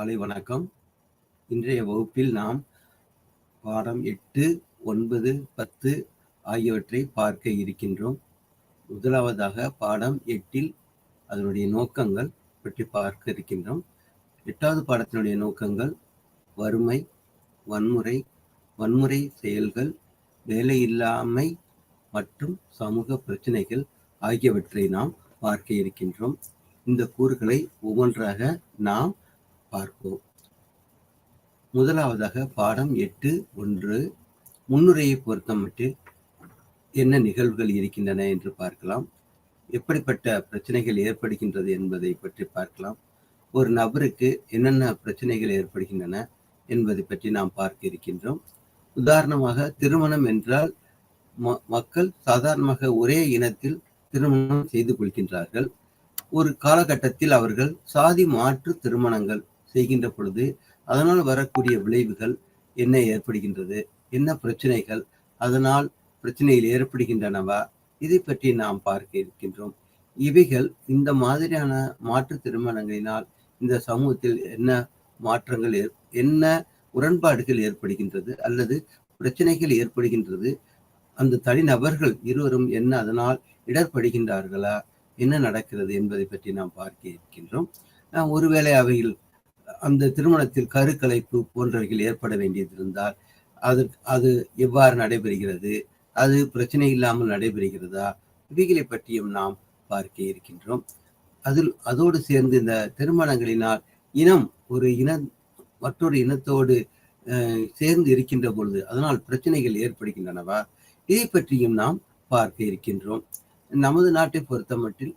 காலை வணக்கம். இன்றைய வகுப்பில் நாம் பாடம் 8, 9, 10 ஆகியவற்றை பார்க்க இருக்கின்றோம். முதலாவதாக பாடம் 8 அதனுடைய நோக்கங்கள் பற்றி பார்க்க இருக்கின்றோம். 8வது பாடத்தினுடைய நோக்கங்கள் வறுமை, வன்முறை, வன்முறை செயல்கள், வேலையில்லாமை மற்றும் சமூக பிரச்சனைகள் ஆகியவற்றை நாம் பார்க்க இருக்கின்றோம். இந்த கூறுகளை ஒவ்வொன்றாக நாம் பார்ப்போம். முதலாவதாக பாடம் 8.1 முன்னுரையை பொறுத்தமட்டில் என்ன நிகழ்வுகள் இருக்கின்றன என்று பார்க்கலாம். எப்படிப்பட்ட பிரச்சனைகள் ஏற்படுகின்றது என்பதை பற்றி பார்க்கலாம். ஒரு நபருக்கு என்னென்ன பிரச்சனைகள் ஏற்படுகின்றன என்பதை பற்றி நாம் பார்க்க இருக்கின்றோம். உதாரணமாக திருமணம் என்றால் மக்கள் சாதாரணமாக ஒரே இனத்தில் திருமணம் செய்து கொள்கின்றார்கள். ஒரு காலகட்டத்தில் அவர்கள் சாதி மாற்று திருமணங்கள் செய்கின்ற பொழுது அதனால் வரக்கூடிய விளைவுகள் என்ன ஏற்படுகின்றது, என்ன பிரச்சனைகள் அதனால் பிரச்சனைகள் ஏற்படுகின்றனவா, இதை பற்றி நாம் பார்க்க இருக்கின்றோம். இவைகள் இந்த மாதிரியான மாற்று திருமணங்களினால் இந்த சமூகத்தில் என்ன மாற்றங்கள் என்ன முரண்பாடுகள் ஏற்படுகின்றது அல்லது பிரச்சனைகள் ஏற்படுகின்றது, அந்த தனிநபர்கள் இருவரும் என்ன அதனால் இடர்படுகின்றார்களா, என்ன நடக்கிறது என்பதை பற்றி நாம் பார்க்க இருக்கின்றோம். ஒருவேளை அவையில் அந்த திருமணத்தில் கருக்கலைப்பு போன்றவைகள் ஏற்பட வேண்டியது இருந்தால் அது எவ்வாறு நடைபெறுகிறது, அது பிரச்சனை இல்லாமல் நடைபெறுகிறதா, இவைகளை பற்றியும் நாம் பார்க்க இருக்கின்றோம். அதோடு சேர்ந்து இந்த திருமணங்களினால் ஒரு இனம் மற்றொரு இனத்தோடு சேர்ந்து இருக்கின்ற பொழுது அதனால் பிரச்சனைகள் ஏற்படுகின்றனவா, இதை பற்றியும் நாம் பார்க்க இருக்கின்றோம். நமது நாட்டை பொறுத்தமட்டில்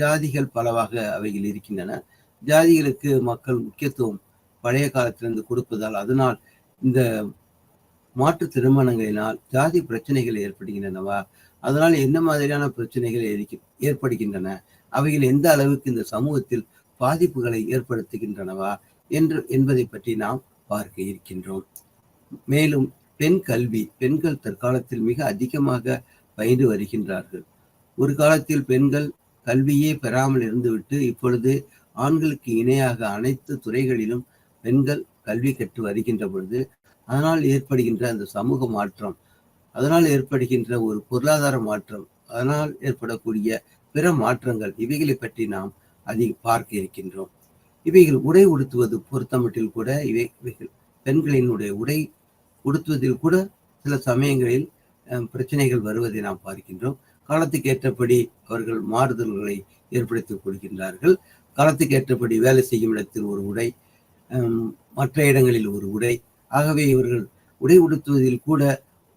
ஜாதிகள் பலவாக அவைகள் இருக்கின்றன. ஜாதிகளுக்கு மக்கள் முக்கியத்துவம் பழைய காலத்திலிருந்து கொடுப்பதால் அதனால் இந்த மாற்று திருமணங்களினால் ஜாதி பிரச்சனைகள் ஏற்படுகின்றனவா, அதனால் என்ன மாதிரியான பிரச்சனைகள் ஏற்படுகின்றன, அவைகள் எந்த அளவுக்கு இந்த சமூகத்தில் பாதிப்புகளை ஏற்படுத்துகின்றனவா என்பதை பற்றி நாம் பார்க்க இருக்கின்றோம். மேலும் பெண் கல்வி, பெண்கள் தற்காலத்தில் மிக அதிகமாக பயின்று வருகின்றார்கள். ஒரு காலத்தில் பெண்கள் கல்வியே பெறாமல் இருந்துவிட்டு இப்பொழுது ஆண்களுக்கு இணையாக அனைத்து துறைகளிலும் பெண்கள் கல்வி கற்று வருகின்ற பொழுது அதனால் ஏற்படுகின்ற அந்த சமூக மாற்றம், அதனால் ஏற்படுகின்ற ஒரு பொருளாதார மாற்றம், அதனால் ஏற்படக்கூடிய பிற மாற்றங்கள், இவைகளை பற்றி நாம் பார்க்க இருக்கின்றோம். இவைகள் உடை உடுத்துவது பொறுத்தமட்டில் கூட இவைகள் பெண்களினுடைய உடை உடுத்துவதில் கூட சில சமயங்களில் பிரச்சனைகள் வருவதை நாம் பார்க்கின்றோம். காலத்துக்கு ஏற்றபடி அவர்கள் மாறுதல்களை ஏற்படுத்திக் கொள்கின்றார்கள். காலத்துக்கு ஏற்றபடி வேலை செய்யும் இடத்தில் ஒரு உடை, மற்ற இடங்களில் ஒரு உடை. ஆகவே இவர்கள் உடை உடுத்துவதில் கூட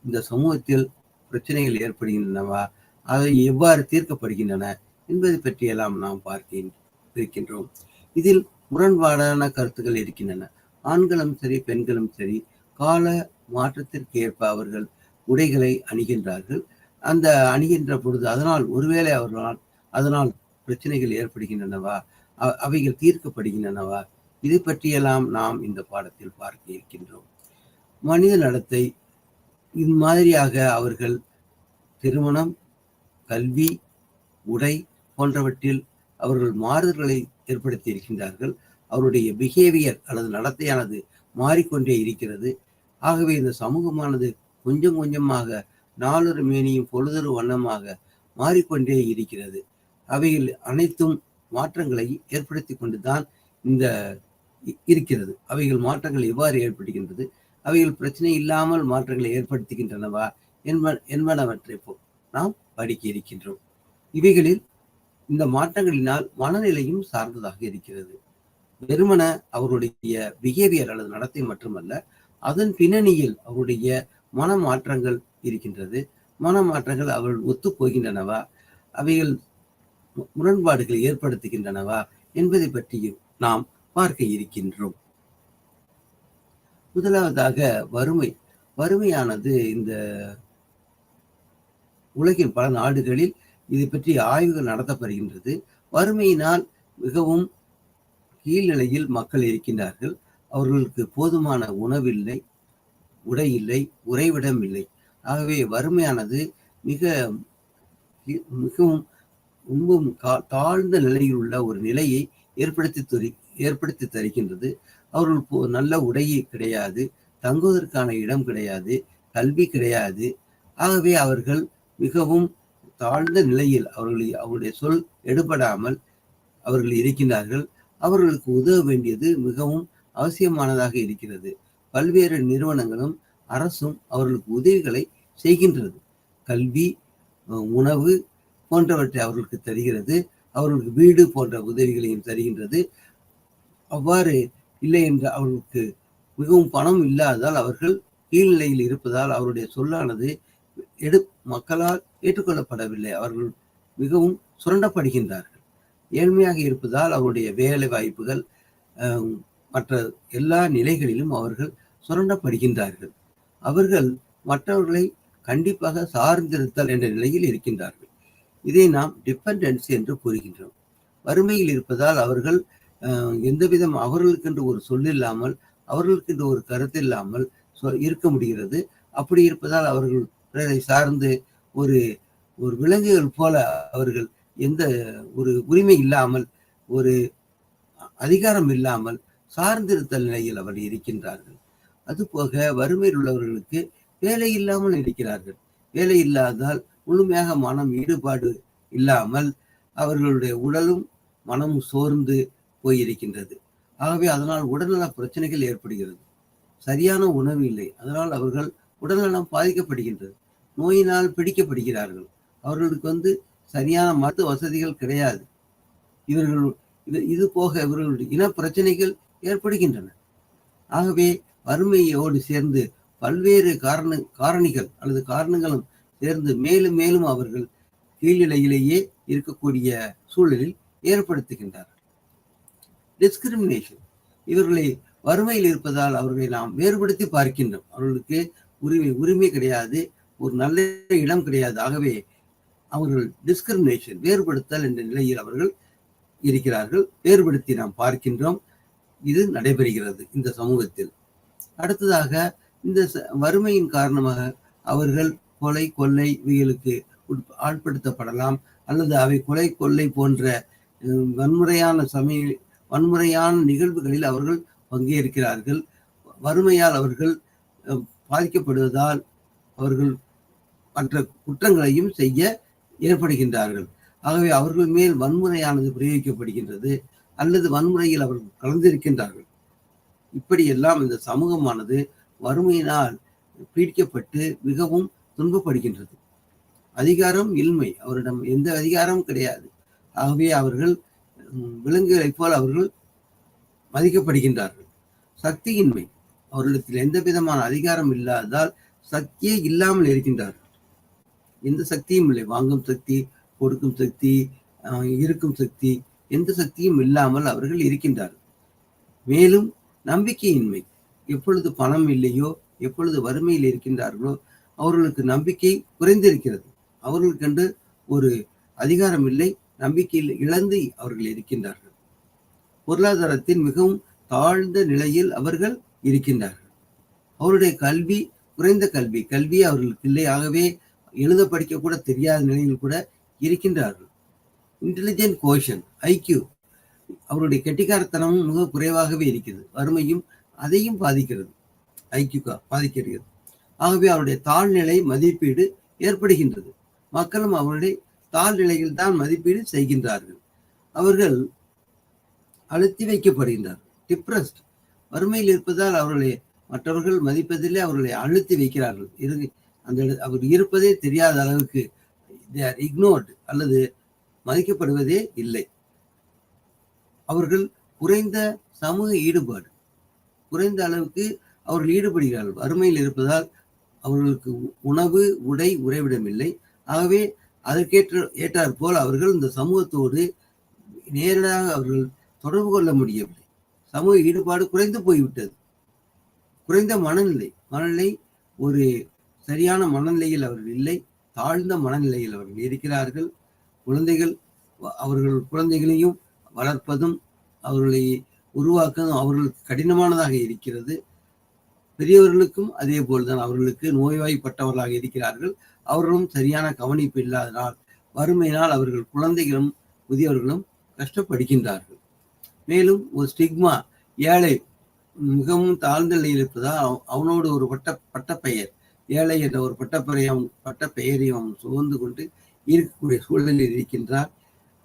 இந்த சமூகத்தில் பிரச்சனைகள் ஏற்படுகின்றனவா, அவை எவ்வாறு தீர்க்கப்படுகின்றன என்பதை பற்றியெல்லாம் நாம் பார்க்க இருக்கின்றோம். இதில் முரண்பாடான கருத்துக்கள் இருக்கின்றன. ஆண்களும் சரி பெண்களும் சரி கால மாற்றத்திற்கு ஏற்ப அவர்கள் உடைகளை அணிகின்றார்கள். அந்த அணிகின்ற பொழுது அதனால் ஒருவேளை அவர்களால் அதனால் பிரச்சனைகள் ஏற்படுகின்றனவா, அவைகள் தீர்க்கப்படுகின்றனவா, இதை பற்றியெல்லாம் நாம் இந்த பாடத்தில் பார்க்க இருக்கின்றோம். மனித நடத்தை இம்மாதிரியாக அவர்கள் திருமணம், கல்வி, உடை போன்றவற்றில் அவர்கள் மாறுதல்களை ஏற்படுத்தி இருக்கின்றார்கள். அவருடைய பிஹேவியர் அல்லது நடத்தையானது மாறிக்கொண்டே இருக்கிறது. ஆகவே இந்த சமூகமானது கொஞ்சம் கொஞ்சமாக நாளொரு மேனியும் பொழுதொரு வண்ணமாக மாறிக்கொண்டே இருக்கிறது. அவைகள் அனைத்தும் மாற்றங்களை ஏற்படுத்தி கொண்டுதான் இந்த இருக்கிறது. அவைகள் மாற்றங்கள் எவ்வாறு ஏற்படுகின்றது, அவைகள் பிரச்சனை இல்லாமல் மாற்றங்களை ஏற்படுத்துகின்றனவா என்பனவற்றை நாம் படிக்க இருக்கின்றோம். இவைகளில் இந்த மாற்றங்களினால் மனநிலையும் சார்ந்ததாக இருக்கிறது. வெறுமன அவருடைய பிஹேவியர் அல்லது நடத்தை மட்டுமல்ல, அதன் பின்னணியில் அவருடைய மன மாற்றங்கள் இருக்கின்றது. மன மாற்றங்கள் அவர்கள் ஒத்து போகின்றனவா, அவைகள் முரண்பாடுகளை ஏற்படுத்துகின்றனவா என்பதை பற்றியும் நாம் பார்க்க இருக்கின்றோம். முதலாவதாக வறுமையானது இந்த உலகின் பல நாடுகளில் இதை பற்றி ஆய்வுகள் நடத்தப்படுகின்றது. வறுமையினால் மிகவும் கீழ்நிலையில் மக்கள் இருக்கின்றார்கள். அவர்களுக்கு போதுமான உணவில்லை, உடை இல்லை, உறைவிடம் இல்லை. ஆகவே வறுமையானது மிகவும் ரொம்பவும் தாழ்ந்த நிலையில் உள்ள ஒரு நிலையை ஏற்படுத்தி தருகின்றது. அவர்களுக்கு நல்ல உடை கிடையாது, தங்குவதற்கான இடம் கிடையாது, கல்வி கிடையாது. ஆகவே அவர்கள் மிகவும் தாழ்ந்த நிலையில் அவருடைய சொல் எடுபடாமல் அவர்கள் இருக்கின்றார்கள். அவர்களுக்கு உதவ வேண்டியது மிகவும் அவசியமானதாக இருக்கிறது. பல்வேறு நிறுவனங்களும் அரசும் அவர்களுக்கு உதவிகளை செய்கின்றது. கல்வி, உணவு போன்றவற்றை அவர்களுக்கு தருகிறது. அவர்களுக்கு வீடு போன்ற உதவிகளையும் தருகின்றது. அவ்வாறு இல்லை என்று அவர்களுக்கு மிகவும் பணம் இல்லாததால் அவர்கள் கீழ்நிலையில் இருப்பதால் அவருடைய சொல்லானது மக்களால் ஏற்றுக்கொள்ளப்படவில்லை. அவர்கள் மிகவும் சுரண்டப்படுகின்றார்கள். ஏழ்மையாக இருப்பதால் அவருடைய வேலை வாய்ப்புகள் மற்ற எல்லா நிலைகளிலும் அவர்கள் சுரண்டப்படுகின்றார்கள். அவர்கள் மற்றவர்களை கண்டிப்பாக சார்ந்திருத்தல் என்ற நிலையில் இருக்கின்றார்கள். இதை நாம் டிபெண்டன்சி என்று கூறுகின்றோம். வறுமையில் இருப்பதால் அவர்கள் எந்தவிதம் அவர்களுக்கென்று ஒரு சொல்லில்லாமல், அவர்களுக்கென்று ஒரு கருத்து இல்லாமல் இருக்க முடிகிறது. அப்படி இருப்பதால் அவர்கள் பிறரை சார்ந்து ஒரு ஒரு விலங்குகள் போல அவர்கள் எந்த ஒரு உரிமை இல்லாமல், ஒரு அதிகாரம் இல்லாமல் சார்ந்திருத்தல் நிலையில் அவர் இருக்கின்றார்கள். அதுபோக வறுமையில் உள்ளவர்களுக்கு வேலை இல்லாமல் இருக்கிறார்கள். வேலை இல்லாததால் முழுமையாக மனம் ஈடுபாடு இல்லாமல் அவர்களுடைய உடலும் மனமும் சோர்ந்து போயிருக்கின்றது. ஆகவே அதனால் உடல்நல பிரச்சனைகள் ஏற்படுகிறது. சரியான உணவு இல்லை, அதனால் அவர்கள் உடல்நலம் பாதிக்கப்படுகின்றது. நோயினால் பிடிக்கப்படுகிறார்கள். அவர்களுக்கு சரியான மருத்துவ வசதிகள் கிடையாது. இது போக இவர்களுடைய இன பிரச்சனைகள் ஏற்படுகின்றன. ஆகவே வறுமையோடு சேர்ந்து பல்வேறு காரணிகள் அல்லது காரணங்களும் சேர்ந்து மேலும் மேலும் அவர்கள் கீழ்நிலையிலேயே இருக்கக்கூடிய சூழலில் ஏற்படுத்துகின்றார்கள். டிஸ்கிரிமினேஷன், இவர்களை வறுமையில் இருப்பதால் அவர்களை நாம் வேறுபடுத்தி பார்க்கின்றோம். அவர்களுக்கு உரிமை கிடையாது, ஒரு நல்ல இடம் கிடையாது. ஆகவே அவர்கள் டிஸ்கிரிமினேஷன், வேறுபடுத்தல் என்ற நிலையில் அவர்கள் இருக்கிறார்கள். வேறுபடுத்தி நாம் பார்க்கின்றோம். இது நடைபெறுகிறது இந்த சமூகத்தில். அடுத்ததாக இந்த வறுமையின் காரணமாக அவர்கள் கொலை, கொள்ளை இவைகளுக்கு ஆட்படுத்தப்படலாம், அல்லது அவை கொலை, கொள்ளை போன்ற வன்முறையான நிகழ்வுகளில் அவர்கள் பங்கேற்கிறார்கள். வறுமையால் அவர்கள் பாதிக்கப்படுவதால் அவர்கள் மற்ற குற்றங்களையும் செய்ய ஏற்படுகின்றார்கள். ஆகவே அவர்கள் மேல் வன்முறையானது பிரயோகிக்கப்படுகின்றது, அல்லது வன்முறையில் அவர்கள் கலந்திருக்கின்றார்கள். இப்படியெல்லாம் இந்த சமூகமானது வறுமையினால் பீடிக்கப்பட்டு மிகவும் துன்பப்படுகின்றது. அதிகாரம் இன்மை, அவரிடம் எந்த அதிகாரமும் கிடையாது. ஆகவே அவர்கள் விலங்குகளைப் போல் அவர்கள் மதிக்கப்படுகின்றார்கள். சக்தியின்மை, அவர்களிடத்தில் எந்த விதமான அதிகாரம் இல்லாததால் சக்தியே இல்லாமல் இருக்கின்றார்கள். எந்த சக்தியும் இல்லை, வாங்கும் சக்தி, கொடுக்கும் சக்தி, இருக்கும் சக்தி, எந்த சக்தியும் இல்லாமல் அவர்கள் இருக்கின்றார்கள். மேலும் நம்பிக்கையின்மை, எப்பொழுது பணம் இல்லையோ, எப்பொழுது வறுமையில் இருக்கின்றார்களோ அவர்களுக்கு நம்பிக்கை குறைந்திருக்கிறது. அவர்களுக்கென்று ஒரு அதிகாரம் இல்லை, நம்பிக்கையில் இழந்து அவர்கள் இருக்கின்றார்கள். பொருளாதாரத்தின் மிகவும் தாழ்ந்த நிலையில் அவர்கள் இருக்கின்றார்கள். அவருடைய கல்வி குறைந்த கல்வி அவர்களுக்கு இல்லை. ஆகவே எழுத படிக்க கூட தெரியாத நிலையில் கூட இருக்கின்றார்கள். இன்டெலிஜென்ட் கோஷன், ஐக்கியூ, அவருடைய கெட்டிக்காரத்தனமும் மிக குறைவாகவே இருக்கிறது. வறுமையும் அதையும் பாதிக்கிறது, ஐக்கியூ பாதிக்கிறது. ஆகவே அவருடைய தாழ்நிலை மதிப்பீடு ஏற்படுகின்றது. மக்களும் அவருடைய தாழ்நிலையில் தான் மதிப்பீடு செய்கின்றார்கள். அவர்கள் அழுத்தி வைக்கப்படுகின்றார்கள். டிப்ரெஸ்ட், வறுமையில் இருப்பதால் அவர்களை மற்றவர்கள் மதிப்பதிலே அவர்களை அழுத்தி வைக்கிறார்கள். அவர் இருப்பதே தெரியாத அளவுக்கு இக்னோர்டு அல்லது மதிக்கப்படுவதே இல்லை. அவர்கள் குறைந்த சமூக ஈடுபாடு, குறைந்த அளவுக்கு அவர்கள் ஈடுபடுகிறார்கள். வறுமையில் இருப்பதால் அவர்களுக்கு உணவு, உடை, உறைவிடம் இல்லை. ஆகவே அதற்கேற்றாற் போல் அவர்கள் இந்த சமூகத்தோடு நேரடியாக அவர்கள் தொடர்பு கொள்ள முடியவில்லை. சமூக ஈடுபாடு குறைந்து போய்விட்டது. குறைந்த மனநிலை, ஒரு சரியான மனநிலையில் அவர்கள் இல்லை, தாழ்ந்த மனநிலையில் அவர்கள் இருக்கிறார்கள். அவர்கள் குழந்தைகளையும் வளர்ப்பதும் அவர்களை உருவாக்குவதும் அவர்களுக்கு கடினமானதாக இருக்கிறது. பெரியவர்களுக்கும் அதே போல்தான், அவர்களுக்கு நோய்வாய்ப்பட்டவர்களாக இருக்கிறார்கள். அவர்களும் சரியான கவனிப்பு இல்லாதனால், வறுமையினால் அவர்கள் குழந்தைகளும் முதியவர்களும் கஷ்டப்படுகின்றார்கள். மேலும் ஒரு ஸ்டிக்மா, ஏழை மிகவும் தாழ்ந்த நிலையில் இருப்பதால் அவனோடு ஒரு பட்ட பெயர், ஏழை என்ற ஒரு பட்ட பெயரையும் அவன் சுமந்து கொண்டு இருக்கக்கூடிய சூழலில் இருக்கின்றார்.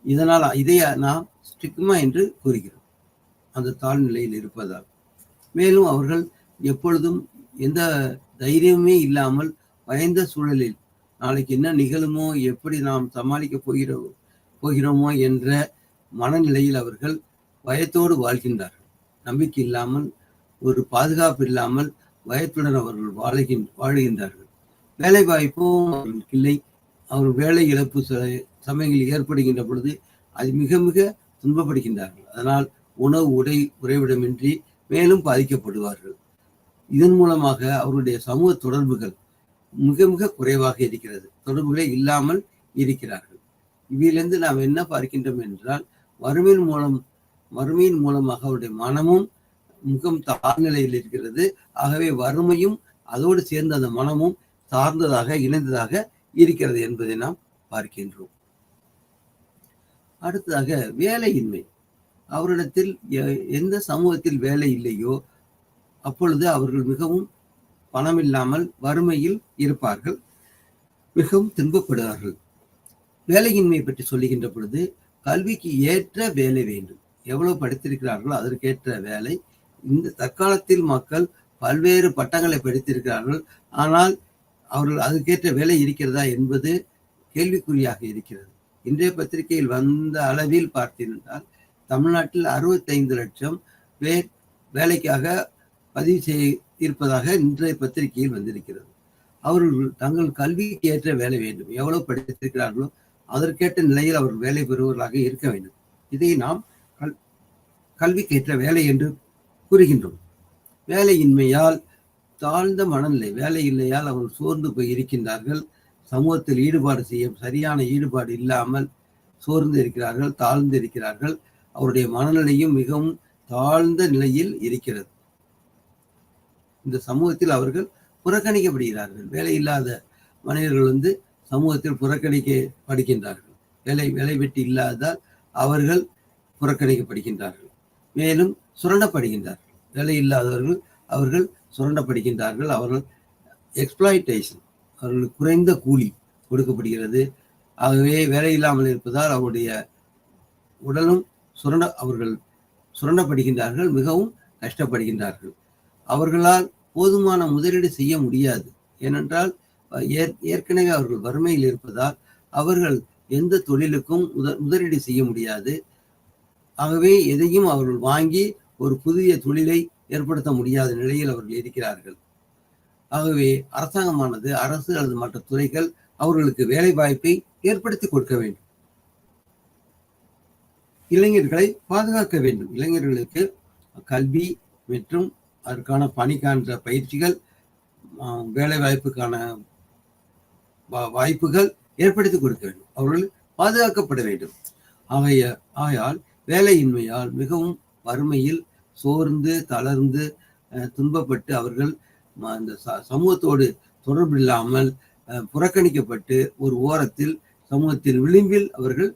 இதனால் இதை நாம் ஸ்டிக்மா என்று கூறுகிறோம், அந்த தாழ்நிலையில் இருப்பதால். மேலும் அவர்கள் எப்பொழுதும் எந்த தைரியமே இல்லாமல் பயந்த சூழலில் நாளைக்கு என்ன நிகழுமோ, எப்படி நாம் சமாளிக்க போகிறோமோ என்ற மனநிலையில் அவர்கள் பயத்தோடு வாழ்கின்றார்கள். நம்பிக்கை இல்லாமல், ஒரு பாதுகாப்பு இல்லாமல் பயத்துடன் அவர்கள் வாழுகின்றார்கள். வேலை வாய்ப்பும் அவர்களுக்கு இல்லை. அவர்கள் வேலை இழப்பு சமயங்களில் ஏற்படுகின்ற பொழுது அது மிக மிக துன்பப்படுகின்றார்கள். அதனால் உணவு உறைவிடமின்றி மேலும் பாதிக்கப்படுவார்கள். இதன் மூலமாக அவருடைய சமூக தொடர்புகள் மிக மிக குறைவாக இருக்கிறது. தொடர்புகளே இல்லாமல் இருக்கிறார்கள். இதிலிருந்து நாம் என்ன பார்க்கின்றோம் என்றால், வறுமையின் மூலமாக அவருடைய மனமும் மிகவும் தாழ்நிலையில் இருக்கிறது. ஆகவே வறுமையும் அதோடு சேர்ந்த அந்த மனமும் இணைந்ததாக இருக்கிறது என்பதை நாம் பார்க்கின்றோம். அடுத்ததாக வேலையின்மை. அவரிடத்தில் எந்த சமூகத்தில் வேலை இல்லையோ அப்பொழுது அவர்கள் மிகவும் பணமில்லாமல் வறுமையில் இருப்பார்கள், மிகவும் துன்பப்படுவார்கள். வேலையின்மை பற்றி சொல்லுகின்ற பொழுது கல்விக்கு ஏற்ற வேலை வேண்டும். எவ்வளவு படித்திருக்கிறார்களோ அதற்கேற்ற வேலை. இந்த தற்காலத்தில் மக்கள் பல்வேறு பட்டங்களை படித்திருக்கிறார்கள், ஆனால் அவர்கள் அதுக்கேற்ற வேலை இருக்கிறதா என்பது கேள்விக்குறியாக இருக்கிறது. இன்றைய பத்திரிகையில் வந்த அளவில் பார்த்திருந்தால் தமிழ்நாட்டில் 65 லட்சம் பேர் வேலைக்காக பதிவு இருப்பதாக இன்றைய பத்திரிகையில் வந்திருக்கிறது. அவர்கள் தங்கள் கல்விக்கு ஏற்ற வேலை வேண்டும். எவ்வளவு படித்திருக்கிறார்களோ அதற்கேற்ற நிலையில் அவர்கள் வேலை பெறுவர்களாக இருக்க வேண்டும். இதை நாம் கல்விக்கு ஏற்ற வேலை என்று கூறுகின்றோம். வேலையின்மையால் தாழ்ந்த மனநிலை, வேலை இல்லையால் அவர்கள் சோர்ந்து போய் இருக்கின்றார்கள். சமூகத்தில் சரியான ஈடுபாடு இல்லாமல் சோர்ந்து இருக்கிறார்கள், தாழ்ந்து இருக்கிறார்கள். அவருடைய மனநிலையும் மிகவும் தாழ்ந்த நிலையில் இருக்கிறது. இந்த சமூகத்தில் அவர்கள் புறக்கணிக்கப்படுகிறார்கள். வேலை இல்லாத மனிதர்கள் சமூகத்தில் புறக்கணிக்கப்படுகின்றார்கள். வேலை வெட்டி இல்லாததால் அவர்கள் புறக்கணிக்கப்படுகின்றார்கள். மேலும் சுரண்டப்படுகின்றார்கள். வேலை இல்லாதவர்கள் அவர்கள் சுரண்டப்படுகின்றார்கள். அவர்கள் எக்ஸ்பிளாய்டேஷன், அவர்களுக்கு குறைந்த கூலி கொடுக்கப்படுகிறது. ஆகவே வேலை இல்லாமல் இருப்பதால் அவருடைய உடலும் அவர்கள் சுரண்டப்படுகின்றார்கள், மிகவும் கஷ்டப்படுகின்றார்கள். அவர்களால் போதுமான முதலீடு செய்ய முடியாது. ஏனென்றால் ஏற்கனவே அவர்கள் வறுமையில் இருப்பதால் அவர்கள் எந்த தொழிலுக்கும் முதலீடு செய்ய முடியாது. ஆகவே எதையும் அவர்கள் வாங்கி ஒரு புதிய தொழிலை ஏற்படுத்த முடியாத நிலையில் அவர்கள் இருக்கிறார்கள். ஆகவே அரசாங்கமானது, அரசு அல்லது மற்ற துறைகள் அவர்களுக்கு வேலை வாய்ப்பை ஏற்படுத்தி கொடுக்க வேண்டும். இளைஞர்களை பாதுகாக்க வேண்டும். இளைஞர்களுக்கு கல்வி மற்றும் அதற்கான பணிக்கான பயிற்சிகள், வேலை வாய்ப்புக்கான வாய்ப்புகள் ஏற்படுத்தி கொடுக்க வேண்டும். அவர்கள் பாதுகாக்கப்பட வேண்டும். ஆகையால் வேலையின்மையால் மிகவும் வறுமையில் சோர்ந்து தளர்ந்து துன்பப்பட்டு அவர்கள் அந்த சமூகத்தோடு தொடர்பு இல்லாமல் புறக்கணிக்கப்பட்டு ஒரு ஓரத்தில் சமூகத்தின் விளிம்பில் அவர்கள்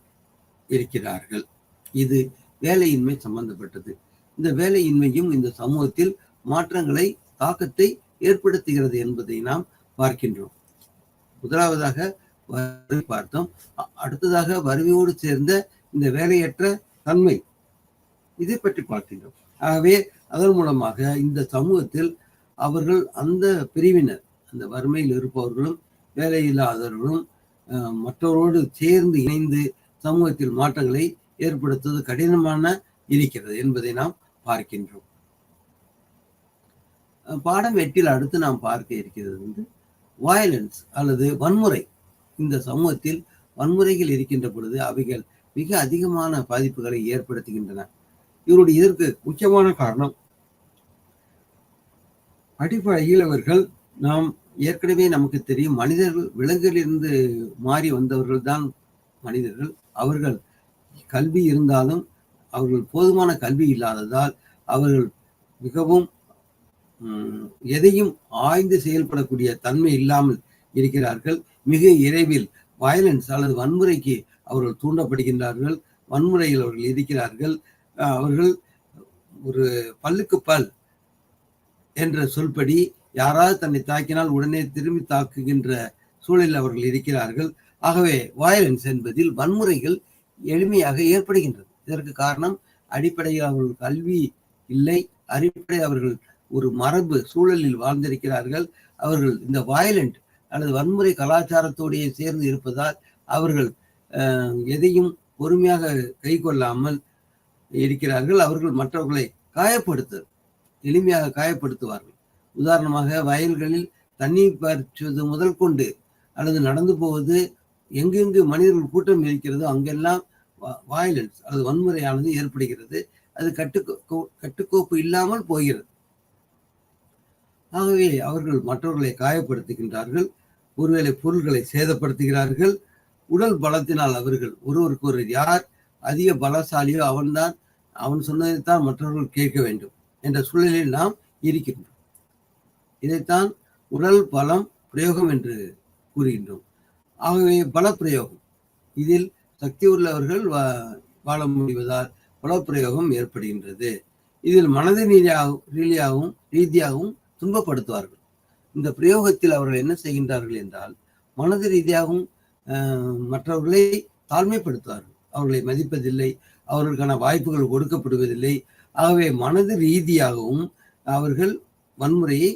இருக்கிறார்கள். இது வேலையின்மை சம்பந்தப்பட்டது. இந்த வேலையின்மையும் இந்த சமூகத்தில் மாற்றங்களை, தாக்கத்தை ஏற்படுத்துகிறது என்பதை நாம் பார்க்கின்றோம். முதலாவதாக வறுமை பார்த்தோம். அடுத்ததாக வறுமையோடு சேர்ந்த இந்த வேலையற்ற தன்மை, இதை பற்றி பார்க்கின்றோம். ஆகவே அதன் மூலமாக இந்த சமூகத்தில் அவர்கள் அந்த பிரிவினர், அந்த வறுமையில் இருப்பவர்களும் வேலையில்லாதவர்களும் மற்றவரோடு சேர்ந்து இணைந்து சமூகத்தில் மாற்றங்களை ஏற்படுத்துவது கடினமான இருக்கிறது என்பதை நாம் பார்க்கின்றோம். பாடம் 8 அடுத்து நாம் பார்க்க இருக்கிறது வயலன்ஸ் அல்லது வன்முறை. இந்த சமூகத்தில் வன்முறைகள் இருக்கின்ற பொழுது அவைகள் மிக அதிகமான பாதிப்புகளை ஏற்படுத்துகின்றன. இதற்கு முக்கியமான காரணம் அடிப்படையில் அவர்கள், நாம் ஏற்கனவே நமக்கு தெரியும், மனிதர்கள் விலங்கிலிருந்து மாறி வந்தவர்கள் தான் மனிதர்கள். அவர்கள் கல்வி இருந்தாலும் அவர்கள் போதுமான கல்வி இல்லாததால் அவர்கள் மிகவும் எதையும் ஆய்ந்து செயல்படக்கூடிய தன்மை இல்லாமல் இருக்கிறார்கள். மிக விரைவில் வயலன்ஸ் அல்லது வன்முறைக்கு அவர்கள் என்ற சொல்படி யாராவது தன்னை தாக்கினால் உடனே திரும்பி தாக்குகின்ற சூழலில் அவர்கள் இருக்கிறார்கள். ஆகவே வயலன்ஸ் என்பதில் வன்முறைகள் எளிமையாக ஏற்படுகின்றது. இதற்கு காரணம் அடிப்படையில் அவர்கள் கல்வி இல்லை, அடிப்படை அவர்கள் ஒரு மரபு சூழலில் வாழ்ந்திருக்கிறார்கள். அவர்கள் இந்த வயலண்ட் அல்லது வன்முறை கலாச்சாரத்தோடையே சேர்ந்து இருப்பதால் அவர்கள் எதையும் பொறுமையாக கை கொள்ளாமல் இருக்கிறார்கள். அவர்கள் மற்றவர்களை எளிமையாக காயப்படுத்துவார்கள். உதாரணமாக வயல்களில் தண்ணீர் பறிச்சுவது முதல் கொண்டு அல்லது நடந்து போவது, எங்கெங்கு மனிதர்கள் கூட்டம் இருக்கிறதோ அங்கெல்லாம் வயலன்ஸ் அல்லது வன்முறையானது ஏற்படுகிறது. அது கட்டுக்கோப்பு இல்லாமல் போகிறது. ஆகவே அவர்கள் மற்றவர்களை காயப்படுத்துகின்றார்கள், ஒருவேளை பொருள்களை சேதப்படுத்துகிறார்கள். உடல் பலத்தினால் அவர்கள் ஒருவருக்கு யார் அதிக பலசாலியோ அவன் சொன்னதைத்தான் மற்றவர்கள் கேட்க வேண்டும் என்ற சூழலில் நாம் இருக்கின்றோம். இதைத்தான் உடல் பலம் பிரயோகம் என்று கூறுகின்றோம். ஆகவே பல பிரயோகம், இதில் சக்தி உள்ளவர்கள் வாழ முடிவதால் பலப்பிரயோகம் ஏற்படுகின்றது. இதில் மனதின் ரீதியாகவும் துன்பப்படுத்துவார்கள். இந்த பிரயோகத்தில் அவர்கள் என்ன செய்கின்றார்கள் என்றால், மனது ரீதியாகவும் மற்றவர்களை தாழ்மைப்படுத்துவார்கள். அவர்களை மதிப்பதில்லை, அவர்களுக்கான வாய்ப்புகள் கொடுக்கப்படுவதில்லை. ஆகவே மனது ரீதியாகவும் அவர்கள் வன்முறையை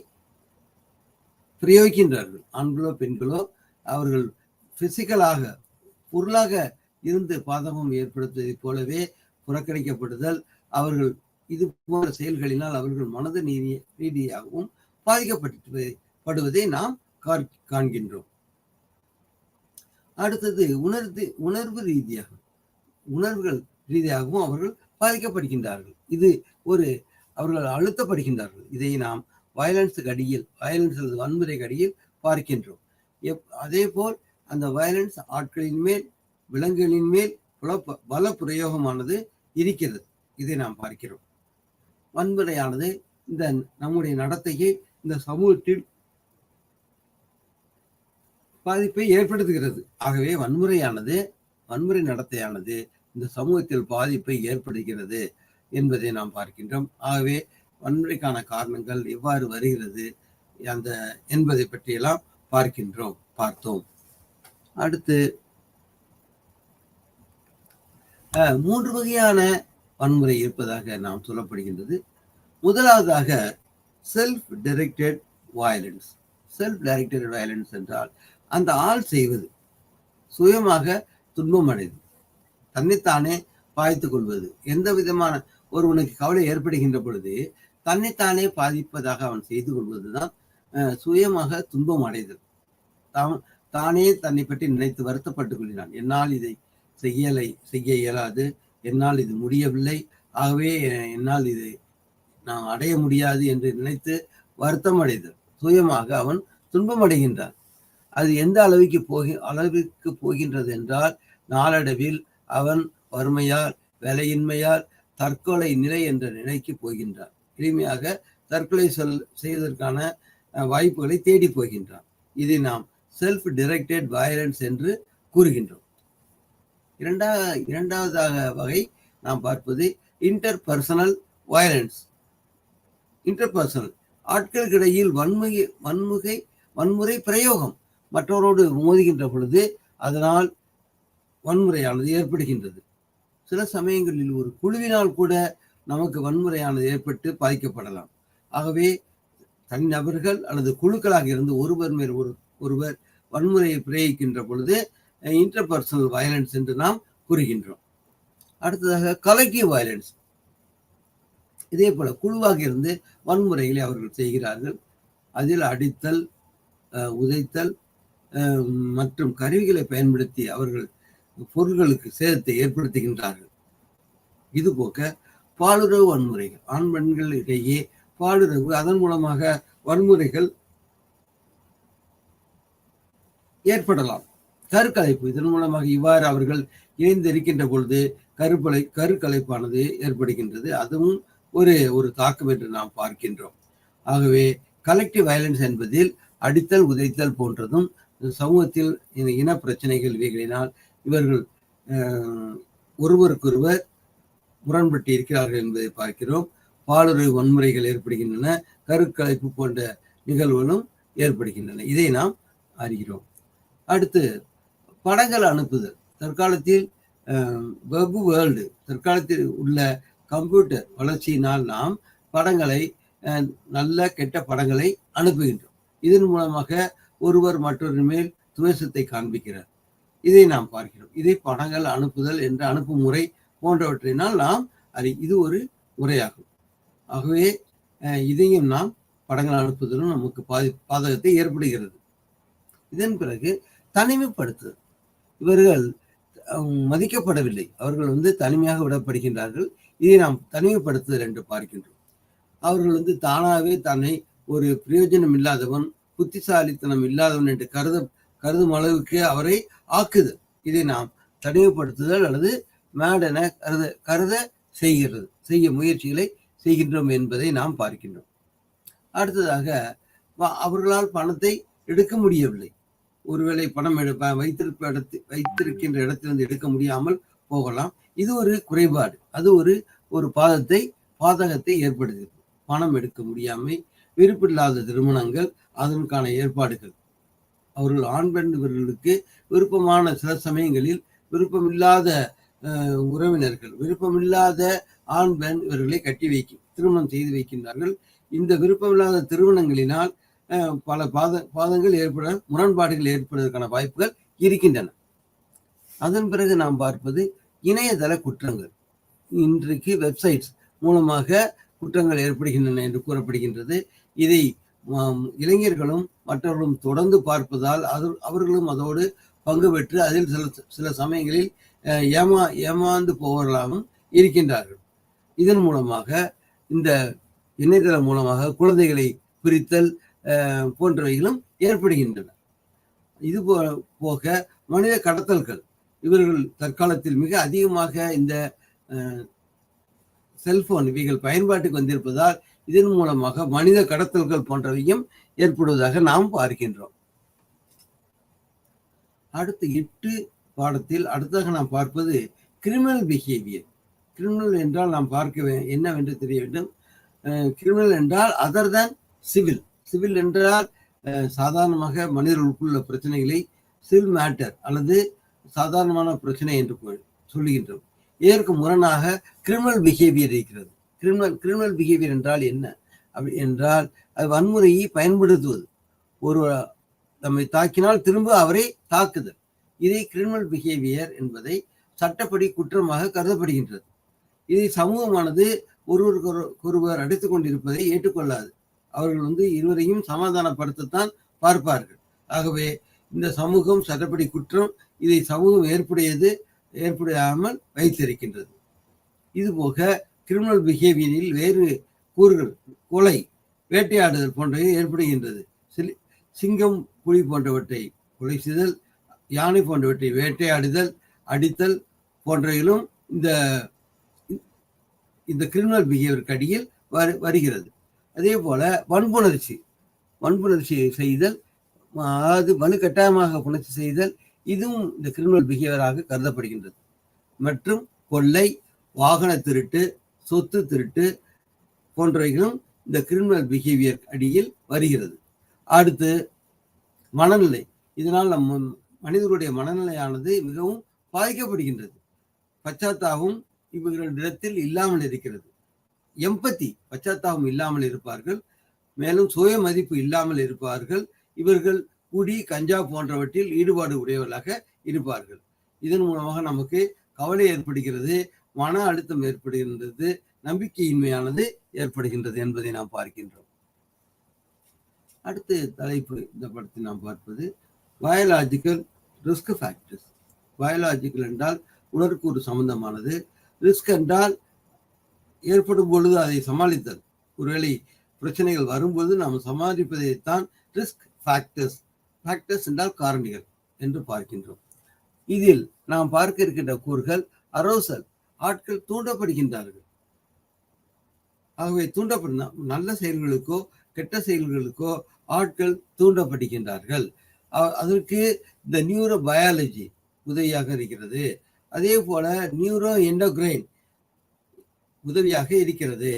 பிரயோகிக்கின்றார்கள். ஆண்களோ பெண்களோ அவர்கள் பிசிக்கலாக பொருளாக இருந்து பாதகம் ஏற்படுத்துவதை போலவே புறக்கணிக்கப்படுதல், அவர்கள் இது போன்ற செயல்களினால் அவர்கள் மனது ரீதியாகவும் பாதிக்கப்படுவதை நாம் காண்கின்றோம். அடுத்தது உணர்வுகள் ரீதியாகவும் அவர்கள் பாதிக்கப்படுகின்றார்கள். இது அவர்கள் அழுத்தப்படுகின்றார்கள். இதை நாம் வயலன்ஸ் அல்லது வன்முறைக்கு அடியில் பார்க்கின்றோம். அதே போல் அந்த வயலன்ஸ் ஆட்களின் மேல், விலங்குகளின் மேல் பல பிரயோகமானது இருக்கிறது. இதை நாம் பார்க்கிறோம். வன்முறையானது இந்த நம்முடைய நடத்தையை இந்த சமூகத்தில் பாதிப்பை ஏற்படுத்துகிறது. ஆகவே வன்முறை நடத்தையானது இந்த சமூகத்தில் பாதிப்பை ஏற்படுகிறது என்பதை நாம் பார்க்கின்றோம். ஆகவே வன்முறைக்கான காரணங்கள் எவ்வாறு வருகிறது என்பதை பற்றியெல்லாம் பார்த்தோம். அடுத்து 3 வகையான வன்முறை இருப்பதாக நாம் சொல்லப்படுகின்றது. முதலாவதாக self directed violence. Self directed violence என்றால் அந்த ஆள் செய்வது, சுயமாக துன்பம் அடைவது, தன்னைத்தானே பாதித்துக் கொள்வது. எந்த விதமான ஒருவனுக்கு கவலை ஏற்படுகின்ற பொழுது தன்னைத்தானே பாதிப்பதாக அவன் செய்து கொள்வதுதான் சுயமாக துன்பம் அடைதல். தானே தன்னை பற்றி நினைத்து வருத்தப்பட்டுக் கொள்கிறான். என்னால் இதை செய்ய இயலாது, என்னால் இது முடியவில்லை, ஆகவே என்னால் இதை நான் அடைய முடியாது என்று நினைத்து வருத்தம் அடைதல். சுயமாக அவன் துன்பம் அடைகின்றான். அது எந்த அளவிற்கு போகின்றது என்றால், நாளடைவில் அவன் வறுமையால், வேலையின்மையால் தற்கொலை நிலை என்ற நிலைக்கு போகின்றான். எளிமையாக தற்கொலை செய்வதற்கான வாய்ப்புகளை தேடி போகின்றான். இதை நாம் செல்ஃப் டைரக்டட் வயலன்ஸ் என்று கூறுகின்றோம். இரண்டாவதாக வகை நாம் பார்ப்பது இன்டர்பர்சனல் வயலன்ஸ். இன்டர்பர்சனல் ஆட்களுக்கிடையில் வன்முறை பிரயோகம், மற்றவரோடு மோதுகின்ற பொழுது அதனால் வன்முறையானது ஏற்படுகின்றது. சில சமயங்களில் ஒரு குழுவினால் கூட நமக்கு வன்முறையானது ஏற்பட்டு பாதிக்கப்படலாம். ஆகவே தனிநபர்கள் அல்லது குழுக்களாக இருந்து ஒருவர் மேல் ஒருவர் வன்முறையை பிரயோகிக்கின்ற பொழுது இன்டர்பர்சனல் வயலன்ஸ் என்று நாம் கூறுகின்றோம். அடுத்ததாக கலெக்டிவ் வயலன்ஸ். இதே போல குழுவாக இருந்து வன்முறைகளை அவர்கள் செய்கிறார்கள். அதில் அடித்தல், உதைத்தல் மற்றும் கருவிகளை பயன்படுத்தி அவர்கள் பொருள்களுக்கு சேதத்தை ஏற்படுத்துகின்றார்கள். இது போக பாலுறவு வன்முறைகள், ஆண் பெண்கள் இடையே பாலுறவு, அதன் மூலமாக வன்முறைகள் ஏற்படலாம். கருக்கலைப்பு, இதன் மூலமாக இவ்வாறு அவர்கள் இணைந்திருக்கின்ற பொழுது கருக்கலைப்பானது ஏற்படுகின்றது. அதுவும் ஒரு தாக்கம் என்று நாம் பார்க்கின்றோம். ஆகவே கலெக்டிவ் வயலன்ஸ் என்பதில் அடித்தல், உதைத்தல் போன்றதும் சமூகத்தில் இந்த இன பிரச்சனைகள் இவைகளினால் இவர்கள் ஒருவருக்கொருவர் முரண்பட்டு இருக்கிறார்கள் என்பதை பார்க்கிறோம். பாலுறவு வன்முறைகள் ஏற்படுகின்றன, கருக்கலைப்பு போன்ற நிகழ்வுகளும் ஏற்படுகின்றன. இதை நாம் அறிகிறோம். அடுத்து படங்கள் அனுப்புதல். தற்காலத்தில் வெப் வேர்ல்டு, தற்காலத்தில் உள்ள கம்ப்யூட்டர் வளர்ச்சியினால் நாம் படங்களை, நல்ல கெட்ட படங்களை அனுப்புகின்றோம். இதன் மூலமாக ஒருவர் மற்றொரு மேல் துவேஷத்தை காண்பிக்கிறார். இதை நாம் பார்க்கிறோம். இதை படங்கள் அனுப்புதல் என்ற அனுப்பும் முறை போன்றவற்றினால் நாம் இது ஒரு முறையாகும். ஆகவே இதையும் நாம் படங்கள் அனுப்புதலும் நமக்கு பாதகத்தை ஏற்படுகிறது. இதன் பிறகு தனிமைப்படுத்துதல். இவர்கள் மதிக்கப்படவில்லை, அவர்கள் தனிமையாக விடப்படுகின்றார்கள். இதை நாம் தனிமைப்படுத்துதல் என்று பார்க்கின்றோம். அவர்கள் தானாகவே தன்னை ஒரு பிரயோஜனம் இல்லாதவன், புத்திசாலித்தனம் இல்லாதவன் என்று கருதும் அளவுக்கு அவரை ஆக்குதல். இதை நாம் தனிமைப்படுத்துதல் அல்லது மேடென கருத செய்ய முயற்சிகளை செய்கின்றோம் என்பதை நாம் பார்க்கின்றோம். அடுத்ததாக அவர்களால் பணத்தை எடுக்க முடியவில்லை. ஒருவேளை பணம் வைத்திருக்கின்ற இடத்திலிருந்து எடுக்க முடியாமல் போகலாம். இது ஒரு குறைபாடு. அது ஒரு பாதகத்தை ஏற்படுகிறது. பணம் எடுக்க முடியாமை, விருப்பில்லாத திருமணங்கள், அதற்கான ஏற்பாடுகள், அவர்கள் ஆண் பெண் இவர்களுக்கு விருப்பமான சில சமயங்களில் விருப்பமில்லாத உறவினர்கள், விருப்பமில்லாத ஆண் பெண் இவர்களை திருமணம் செய்து வைக்கின்றார்கள். இந்த விருப்பமில்லாத திருமணங்களினால் பல பாதங்கள் முரண்பாடுகள் ஏற்படுவதற்கான வாய்ப்புகள் இருக்கின்றன. அதன் பிறகு நாம் பார்ப்பது இணையதள குற்றங்கள். இன்றைக்கு வெப்சைட்ஸ் மூலமாக குற்றங்கள் ஏற்படுகின்றன என்று கூறப்படுகின்றது. இதை இளைஞர்களும் மற்றவர்களும் தொடர்ந்து பார்ப்பதால் அவர்களும் அதோடு பங்கு பெற்று அதில் சில சமயங்களில் ஏமாந்து போவர்களாகவும் இருக்கின்றார்கள். இதன் மூலமாக இந்த இணையதளம் மூலமாக குழந்தைகளை பிரித்தல் போன்றவைகளும் ஏற்படுகின்றன. இது போக மனித கடத்தல்கள். இவர்கள் தற்காலத்தில் மிக அதிகமாக இந்த செல்போன் இவைகள் பயன்பாட்டுக்கு வந்திருப்பதால் இதன் மூலமாக மனித கடத்தல்கள் போன்றவையும் ஏற்படுவதாக நாம் பார்க்கின்றோம். அடுத்த 8 பாடத்தில் அடுத்ததாக நாம் பார்ப்பது கிரிமினல் பிஹேவியர். கிரிமினல் என்றால் நாம் பார்க்க என்னவென்று தெரிய வேண்டும். கிரிமினல் என்றால் அதர் தேன் சிவில். சிவில் என்றால் சாதாரணமாக மனிதர்களுக்குள்ள பிரச்சனைகளை சிவில் மேட்டர் அல்லது சாதாரணமான பிரச்சனை என்று சொல்லுகின்றோம். இதற்கு முரணாக கிரிமினல் பிஹேவியர் இருக்கிறது. கிரிமினல் பிஹேவியர் என்றால் என்ன? அப்படி என்றால் அது வன்முறையை பயன்படுத்துவது. ஒரு நம்மை தாக்கினால் திரும்ப அவரை தாக்குதல். இதை கிரிமினல் பிஹேவியர் என்பதை சட்டப்படி குற்றமாக கருதப்படுகின்றது. இதை சமூகமானது ஒருவர் அடித்துக் கொண்டிருப்பதை ஏற்றுக்கொள்ளாது. அவர்கள் இருவரையும் சமாதானப்படுத்தத்தான் பார்ப்பார்கள். ஆகவே இந்த சமூகம் சட்டப்படி குற்றம், இதை சமூகம் ஏற்புடையாமல் வைத்திருக்கின்றது. இதுபோக கிரிமினல் பிஹேவியரில் வேறு கூறுகள், கொலை, வேட்டையாடுதல் போன்றவை ஏற்படுகின்றது. சிங்கம், புலி போன்றவற்றை கொலை செய்தல், யானை போன்றவற்றை வேட்டையாடுதல், அடித்தல் போன்றவைகளும் இந்த கிரிமினல் பிஹேவியருக்கு அடியில் வருகிறது. அதே போல வன்புணர்ச்சி செய்தல், அதாவது வலுக்கட்டாயமாக புணர்ச்சி செய்தல், இதுவும் இந்த கிரிமினல் பிஹேவியராக கருதப்படுகின்றது. மற்றும் கொள்ளை, வாகன திருட்டு, சொத்து திருட்டு போன்றவைகளும் இந்த கிரிமினல் பிஹேவியர் அடியில் வருகிறது. அடுத்து மனநிலை. இதனால் மனிதர்களுடைய மனநிலையானது மிகவும் பாதிக்கப்படுகின்றது. பச்சாத்தாபம் இவர்களிடத்தில் இல்லாமல் இருக்கிறது. எம்பத்தி, பச்சாத்தாபம் இல்லாமல் இருப்பார்கள். மேலும் சுய மதிப்பு இல்லாமல் இருப்பார்கள். இவர்கள் குடி, கஞ்சா போன்றவற்றில் ஈடுபாடு உடையவர்களாக இருப்பார்கள். இதன் மூலமாக நமக்கு கவலை ஏற்படுகிறது, மன அழுத்தம் ஏற்படுகின்றது, நம்பிக்கையின்மையானது ஏற்படுகின்றது என்பதை நாம் பார்க்கின்றோம். அடுத்த தலைப்பு இந்த படத்தில் நாம் பார்ப்பது பயாலஜிக்கல் ரிஸ்க் ஃபேக்டர்ஸ். பயாலஜிக்கல் என்றால் உடற்கூறு சம்பந்தமானது, ரிஸ்க் என்றால் ஏற்படும் பொழுது அதை சமாளித்தல். ஒருவேளை பிரச்சனைகள் வரும்போது நாம் சமாளிப்பதைத்தான் ரிஸ்க் ஃபேக்டர்ஸ். ஃபேக்டர்ஸ் என்றால் காரணிகள் என்று பார்க்கின்றோம். இதில் நாம் பார்க்க இருக்கின்ற கூறுகள் அரோசல், ஆட்கள் தூண்டப்படுகின்றார்கள். ஆகவே நல்ல செயல்களுக்கோ கெட்ட செயல்களுக்கோ ஆட்கள் தூண்டப்படுகின்றார்கள். அதற்கு இந்த நியூரோ பயாலஜி உதவியாக இருக்கிறது. அதே போல நியூரோ எண்டோகிரைன் உதவியாக இருக்கிறது.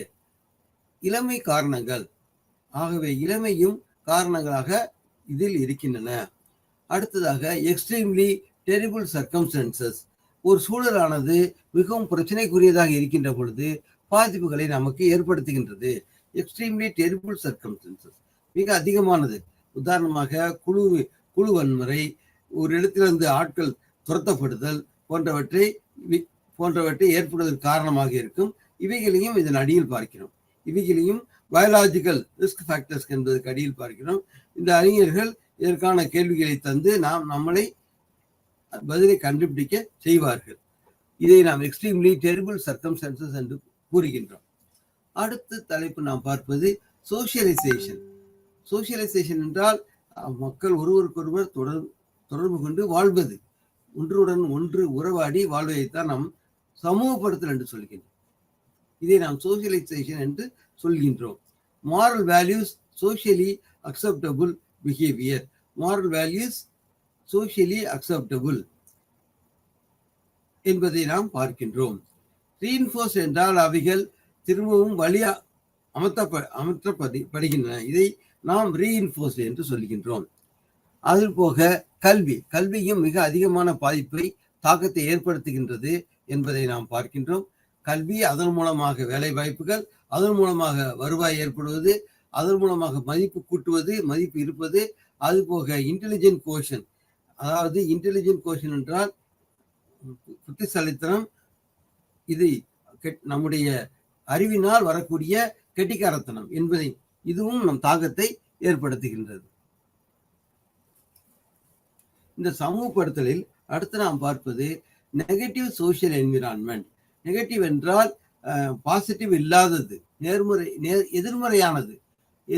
இளமை காரணங்கள், ஆகவே இளமையும் காரணங்களாக இதில் இருக்கின்றன. அடுத்ததாக எக்ஸ்ட்ரீம்லி டெரிபிள் சர்க்கம்ஸ்டன்சஸ். ஒரு சூழலானது மிகவும் பிரச்சனைக்குரியதாக இருக்கின்ற பொழுது பாதிப்புகளை நமக்கு ஏற்படுத்துகின்றது. எக்ஸ்ட்ரீம்லி டெரிபிள் சர்க்கம்ஸ்டன்சஸ் மிக அதிகமானது. உதாரணமாக குழு வன்முறை, ஒரு இடத்திலிருந்து ஆட்கள் துரத்தப்படுதல் போன்றவற்றை ஏற்படுவதற்கு காரணமாக இருக்கும். இவைகளையும் இதன் அடியில் பார்க்கிறோம். இவைகளையும் பயாலாஜிக்கல் ரிஸ்க் ஃபேக்டர்ஸ் என்பதற்கு அடியில் பார்க்கிறோம். இந்த அறிஞர்கள் இதற்கான கேள்விகளை தந்து நம்மளை பதிலை கண்டுபிடிக்க செய்வார்கள். இதை நாம் எக்ஸ்ட்ரீம்லி டெரிபிள் சர்க்கம்ஸ்டன்சஸ் என்று கூறுகின்றோம். அடுத்த தலைப்பு நாம் பார்ப்பது சோசியலைசேஷன். சோசியலைசேஷன் என்றால் மக்கள் ஒருவருக்கொருவர் தொடர்பு கொண்டு வாழ்வது, ஒன்றுடன் ஒன்று உறவாடி வாழ்வதைத்தான் நாம் சமூகப்படுத்தல் என்று சொல்கின்றோம். இதை நாம் சோசியலைசேஷன் என்று சொல்கின்றோம். Moral values, socially acceptable behaviour. Moral values socially acceptable என்பதை நாம் பார்க்கின்றோம். ரீஇன்ஃபோர்ஸ் என்றால் அவைகள் திரும்பவும் வழியா அமர்த்தப்படுகின்றன. இதை நாம் ரீஇன்ஃபோர்ஸ் என்று சொல்கின்றோம். அது போக கல்வியும் மிக அதிகமான பாதிப்பை, தாக்கத்தை ஏற்படுத்துகின்றது என்பதை நாம் பார்க்கின்றோம். கல்வி, அதன் மூலமாக வேலை வாய்ப்புகள், அதன் மூலமாக வருவாய் ஏற்படுவது, அதன் மூலமாக மதிப்பு கூட்டுவது, மதிப்பு இருப்பது. அது போக இன்டெலிஜென்ட் கோஷன், அதாவது இன்டெலிஜென்ட் கோஷன் என்றால் புத்திசாலித்தனம். இது நம்முடைய அறிவினால் வரக்கூடிய கெட்டிக்காரத்தனம் என்பதை இதுவும் நம் தாக்கத்தை ஏற்படுத்துகின்றது. இந்த சமூகப்படுத்தலில் அடுத்து நாம் பார்ப்பது நெகட்டிவ் சோசியல் என்விரான்மெண்ட். நெகட்டிவ் என்றால் பாசிட்டிவ் இல்லாதது,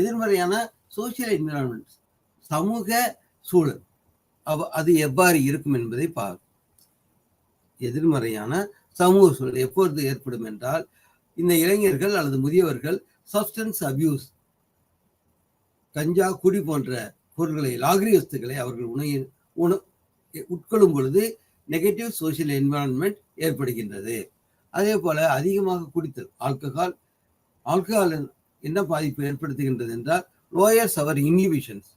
எதிர்மறையான சோசியல் என்விரான்மெண்ட், சமூக சூழல். அது எவ்வாறு இருக்கும் என்பதை பார்ப்போம். எதிர்மறையான சமூக சூழல் எப்பொழுது ஏற்படும் என்றால், இந்த இளைஞர்கள் அல்லது முதியவர்கள் சப்ஸ்டன்ஸ் அபியூஸ், கஞ்சா, குடி போன்ற பொருட்களை, லாகிரி வஸ்துக்களை அவர்கள் உட்கொள்ளும் பொழுது நெகட்டிவ் சோசியல் என்விரான்மெண்ட் ஏற்படுகின்றது. அதே போல அதிகமாக குடித்தல், ஆல்கஹால் என்ன பாதிப்பு ஏற்படுத்துகின்றது என்றால் லோயர்ஸ் அவர் இன்ஹிபிஷன்ஸ்.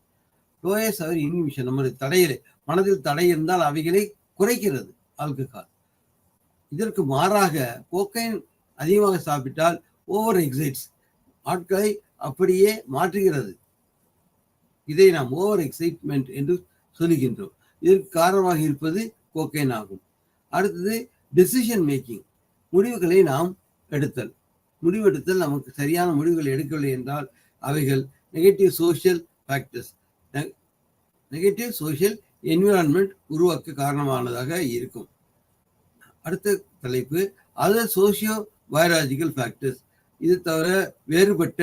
நம்முடைய தடையிலே, மனதில் தடை இருந்தால் அவைகளை குறைக்கிறது ஆல்கஹால். இதற்கு மாறாக கோக்கைன் அதிகமாக சாப்பிட்டால் ஓவர் எக்ஸைட்ஸ், ஆட்களை அப்படியே மாற்றுகிறது. இதை நாம் ஓவர் எக்ஸைட்மெண்ட் என்று சொல்லுகின்றோம். இதற்கு காரணமாக இருப்பது கோக்கைன் ஆகும். அடுத்தது டெசிஷன் மேக்கிங், முடிவுகளை நாம் முடிவெடுத்தல். நமக்கு சரியான முடிவுகளை எடுக்கவில்லை என்றால் அவைகள் negative social factors, negative social environment உருவாக்க காரணமானதாக இருக்கும். அடுத்த தலைப்பு அதர் சோசியோ பயாலஜிக்கல் ஃபேக்டர்ஸ். இது தவிர வேறுபட்ட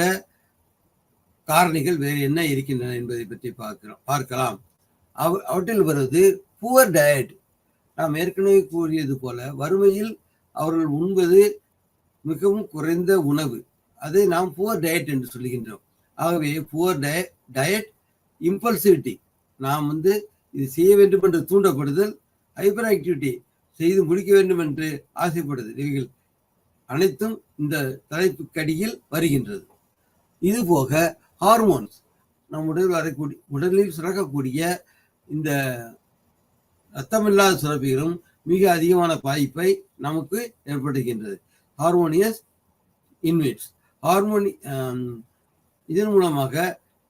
காரணிகள் வேறு என்ன இருக்கின்றன என்பதை பற்றி பார்க்கலாம். அவற்றில் வருவது புவர் டயட். நாம் ஏற்கனவே கூறியது போல வறுமையில் அவர்கள் உண்பது மிகவும் குறைந்த உணவு, அதை நாம் புவர் டயட் என்று சொல்லுகின்றோம். ஆகவே புவர் டயட், இம்பல்சிவிட்டி, நாம் இது செய்ய வேண்டும் என்று தூண்டப்படுதல், ஹைப்பர் ஆக்டிவிட்டி, செய்து முடிக்க வேண்டும் என்று ஆசைப்படுதல், இவைகள் அனைத்தும் இந்த தலைப்புக்கடியில் வருகின்றது. இது போக ஹார்மோன்ஸ், நம் உடலில் சுரக்கக்கூடிய இந்த ரத்தமில்லாத சுரப்பிகளும் மிக அதிகமான பாதிப்பை நமக்கு ஏற்படுகின்றது. ஹார்மோனியஸ் இன்விட்ஸ், இதன் மூலமாக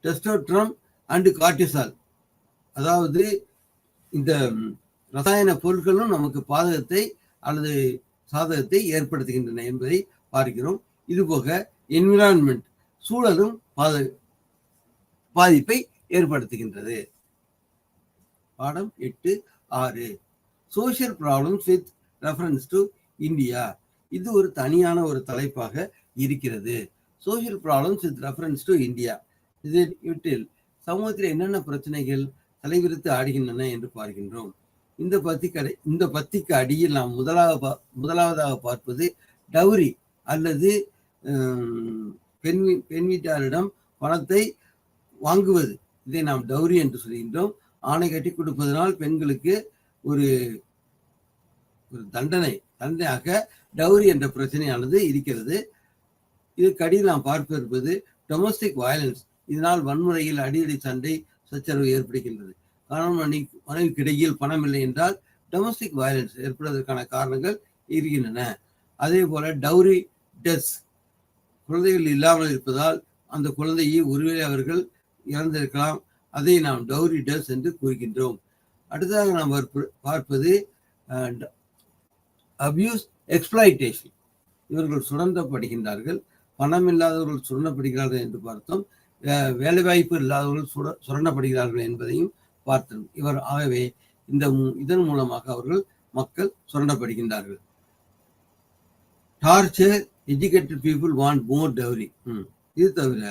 டெஸ்டோஸ்டெரான் அண்ட் கார்டிசால், அதாவது இந்த ரசாயன பொருட்களும் நமக்கு பாதகத்தை அல்லது சாதகத்தை ஏற்படுத்துகின்றன என்பதை பார்க்கிறோம். இதுபோக என்விரான்மெண்ட், சூழலும் பாதிப்பை ஏற்படுத்துகின்றது. பாடம் 8.6 social problems with reference to India. இது ஒரு தனியான ஒரு தலைப்பாக இருக்கிறது. Social problems with reference to India. இவற்றில் சமூகத்தில் என்னென்ன பிரச்சனைகள் தலைவிரித்து ஆடுகின்றன என்று பார்க்கின்றோம். இந்த பத்திக்கு அடியில் நாம் முதலாவதாக பார்ப்பது டவுரி அல்லது பெண் வீட்டாரிடம் பணத்தை வாங்குவது. இதை நாம் டவுரி என்று சொல்கின்றோம். ஆணை கட்டி கொடுப்பதனால் பெண்களுக்கு ஒரு தண்டனையாக டவுரி என்ற பிரச்சனையானது இருக்கிறது. இதற்கடியில் நாம் பார்ப்பது டொமஸ்டிக் வயலன்ஸ், இதனால் வன்முறையில் அடிக்கடி சண்டை சச்சரவு ஏற்படுகின்றது. கணவன் மனைவிக்கு இடையில் பணம் இல்லை என்றால் டொமஸ்டிக் வயலன்ஸ் ஏற்படுவதற்கான காரணங்கள் இருக்கின்றன. அதே போல டவுரி டெத்ஸ், குழந்தைகள் இல்லாமல் இருப்பதால் அந்த குழந்தையை ஒருவேளை அவர்கள் இறந்திருக்கலாம். அதை நாம் டவுரி டெத்ஸ் என்று கூறுகின்றோம். அடுத்ததாக நாம் பார்ப்பது அபியூஸ் எக்ஸ்பிளாய்டேஷன். இவர்கள் சுரண்டப்படுகின்றார்கள். பணம் இல்லாதவர்கள் சுரண்டப்படுகிறார்கள் என்று பார்த்தோம். வேலைவாய்ப்பு இல்லாதவர்கள் சுரண்டப்படுகிறார்கள் என்பதையும் பார்த்தோம். ஆகவே இதன் மூலமாக அவர்கள் மக்கள் சுரண்டப்படுகின்றார்கள். Torture, educated people want more dowry. இது தவிர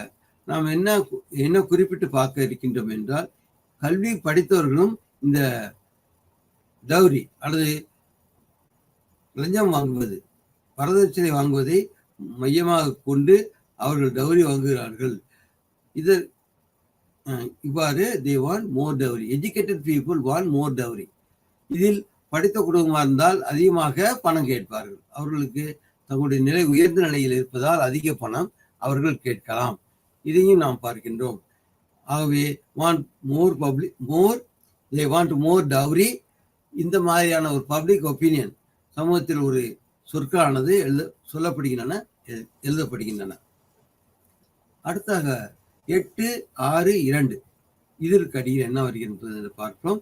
நாம் என்ன குறிப்பிட்டு பார்க்க இருக்கின்றோம் என்றால், கல்வி படித்தவர்களும் இந்த டவுரி அல்லது லஞ்சம் வாங்குவது, வரதட்சணை வாங்குவதை மையமாக கொண்டு அவர்கள் டவுரி வாங்குகிறார்கள். இவ்வாறு they want more dowry. Educated people want more dowry. இதில் படித்த குடும்பமாக இருந்தால் அதிகமாக பணம் கேட்பார்கள். அவர்களுக்கு தங்களுடைய நிலை உயர்ந்த நிலையில் இருப்பதால் அதிக பணம் அவர்கள் கேட்கலாம். இதையும் நாம் பார்க்கின்றோம். ஆகவே they want more dowry. இந்த மாதிரியான ஒரு பப்ளிக் ஒப்பீனியன் சமூகத்தில் ஒரு சொற்களானது எழுதப்படுகின்றன. அடுத்தாக 8.6.2 இதற்கு அடியில் என்ன வருகிறது பார்ப்போம்.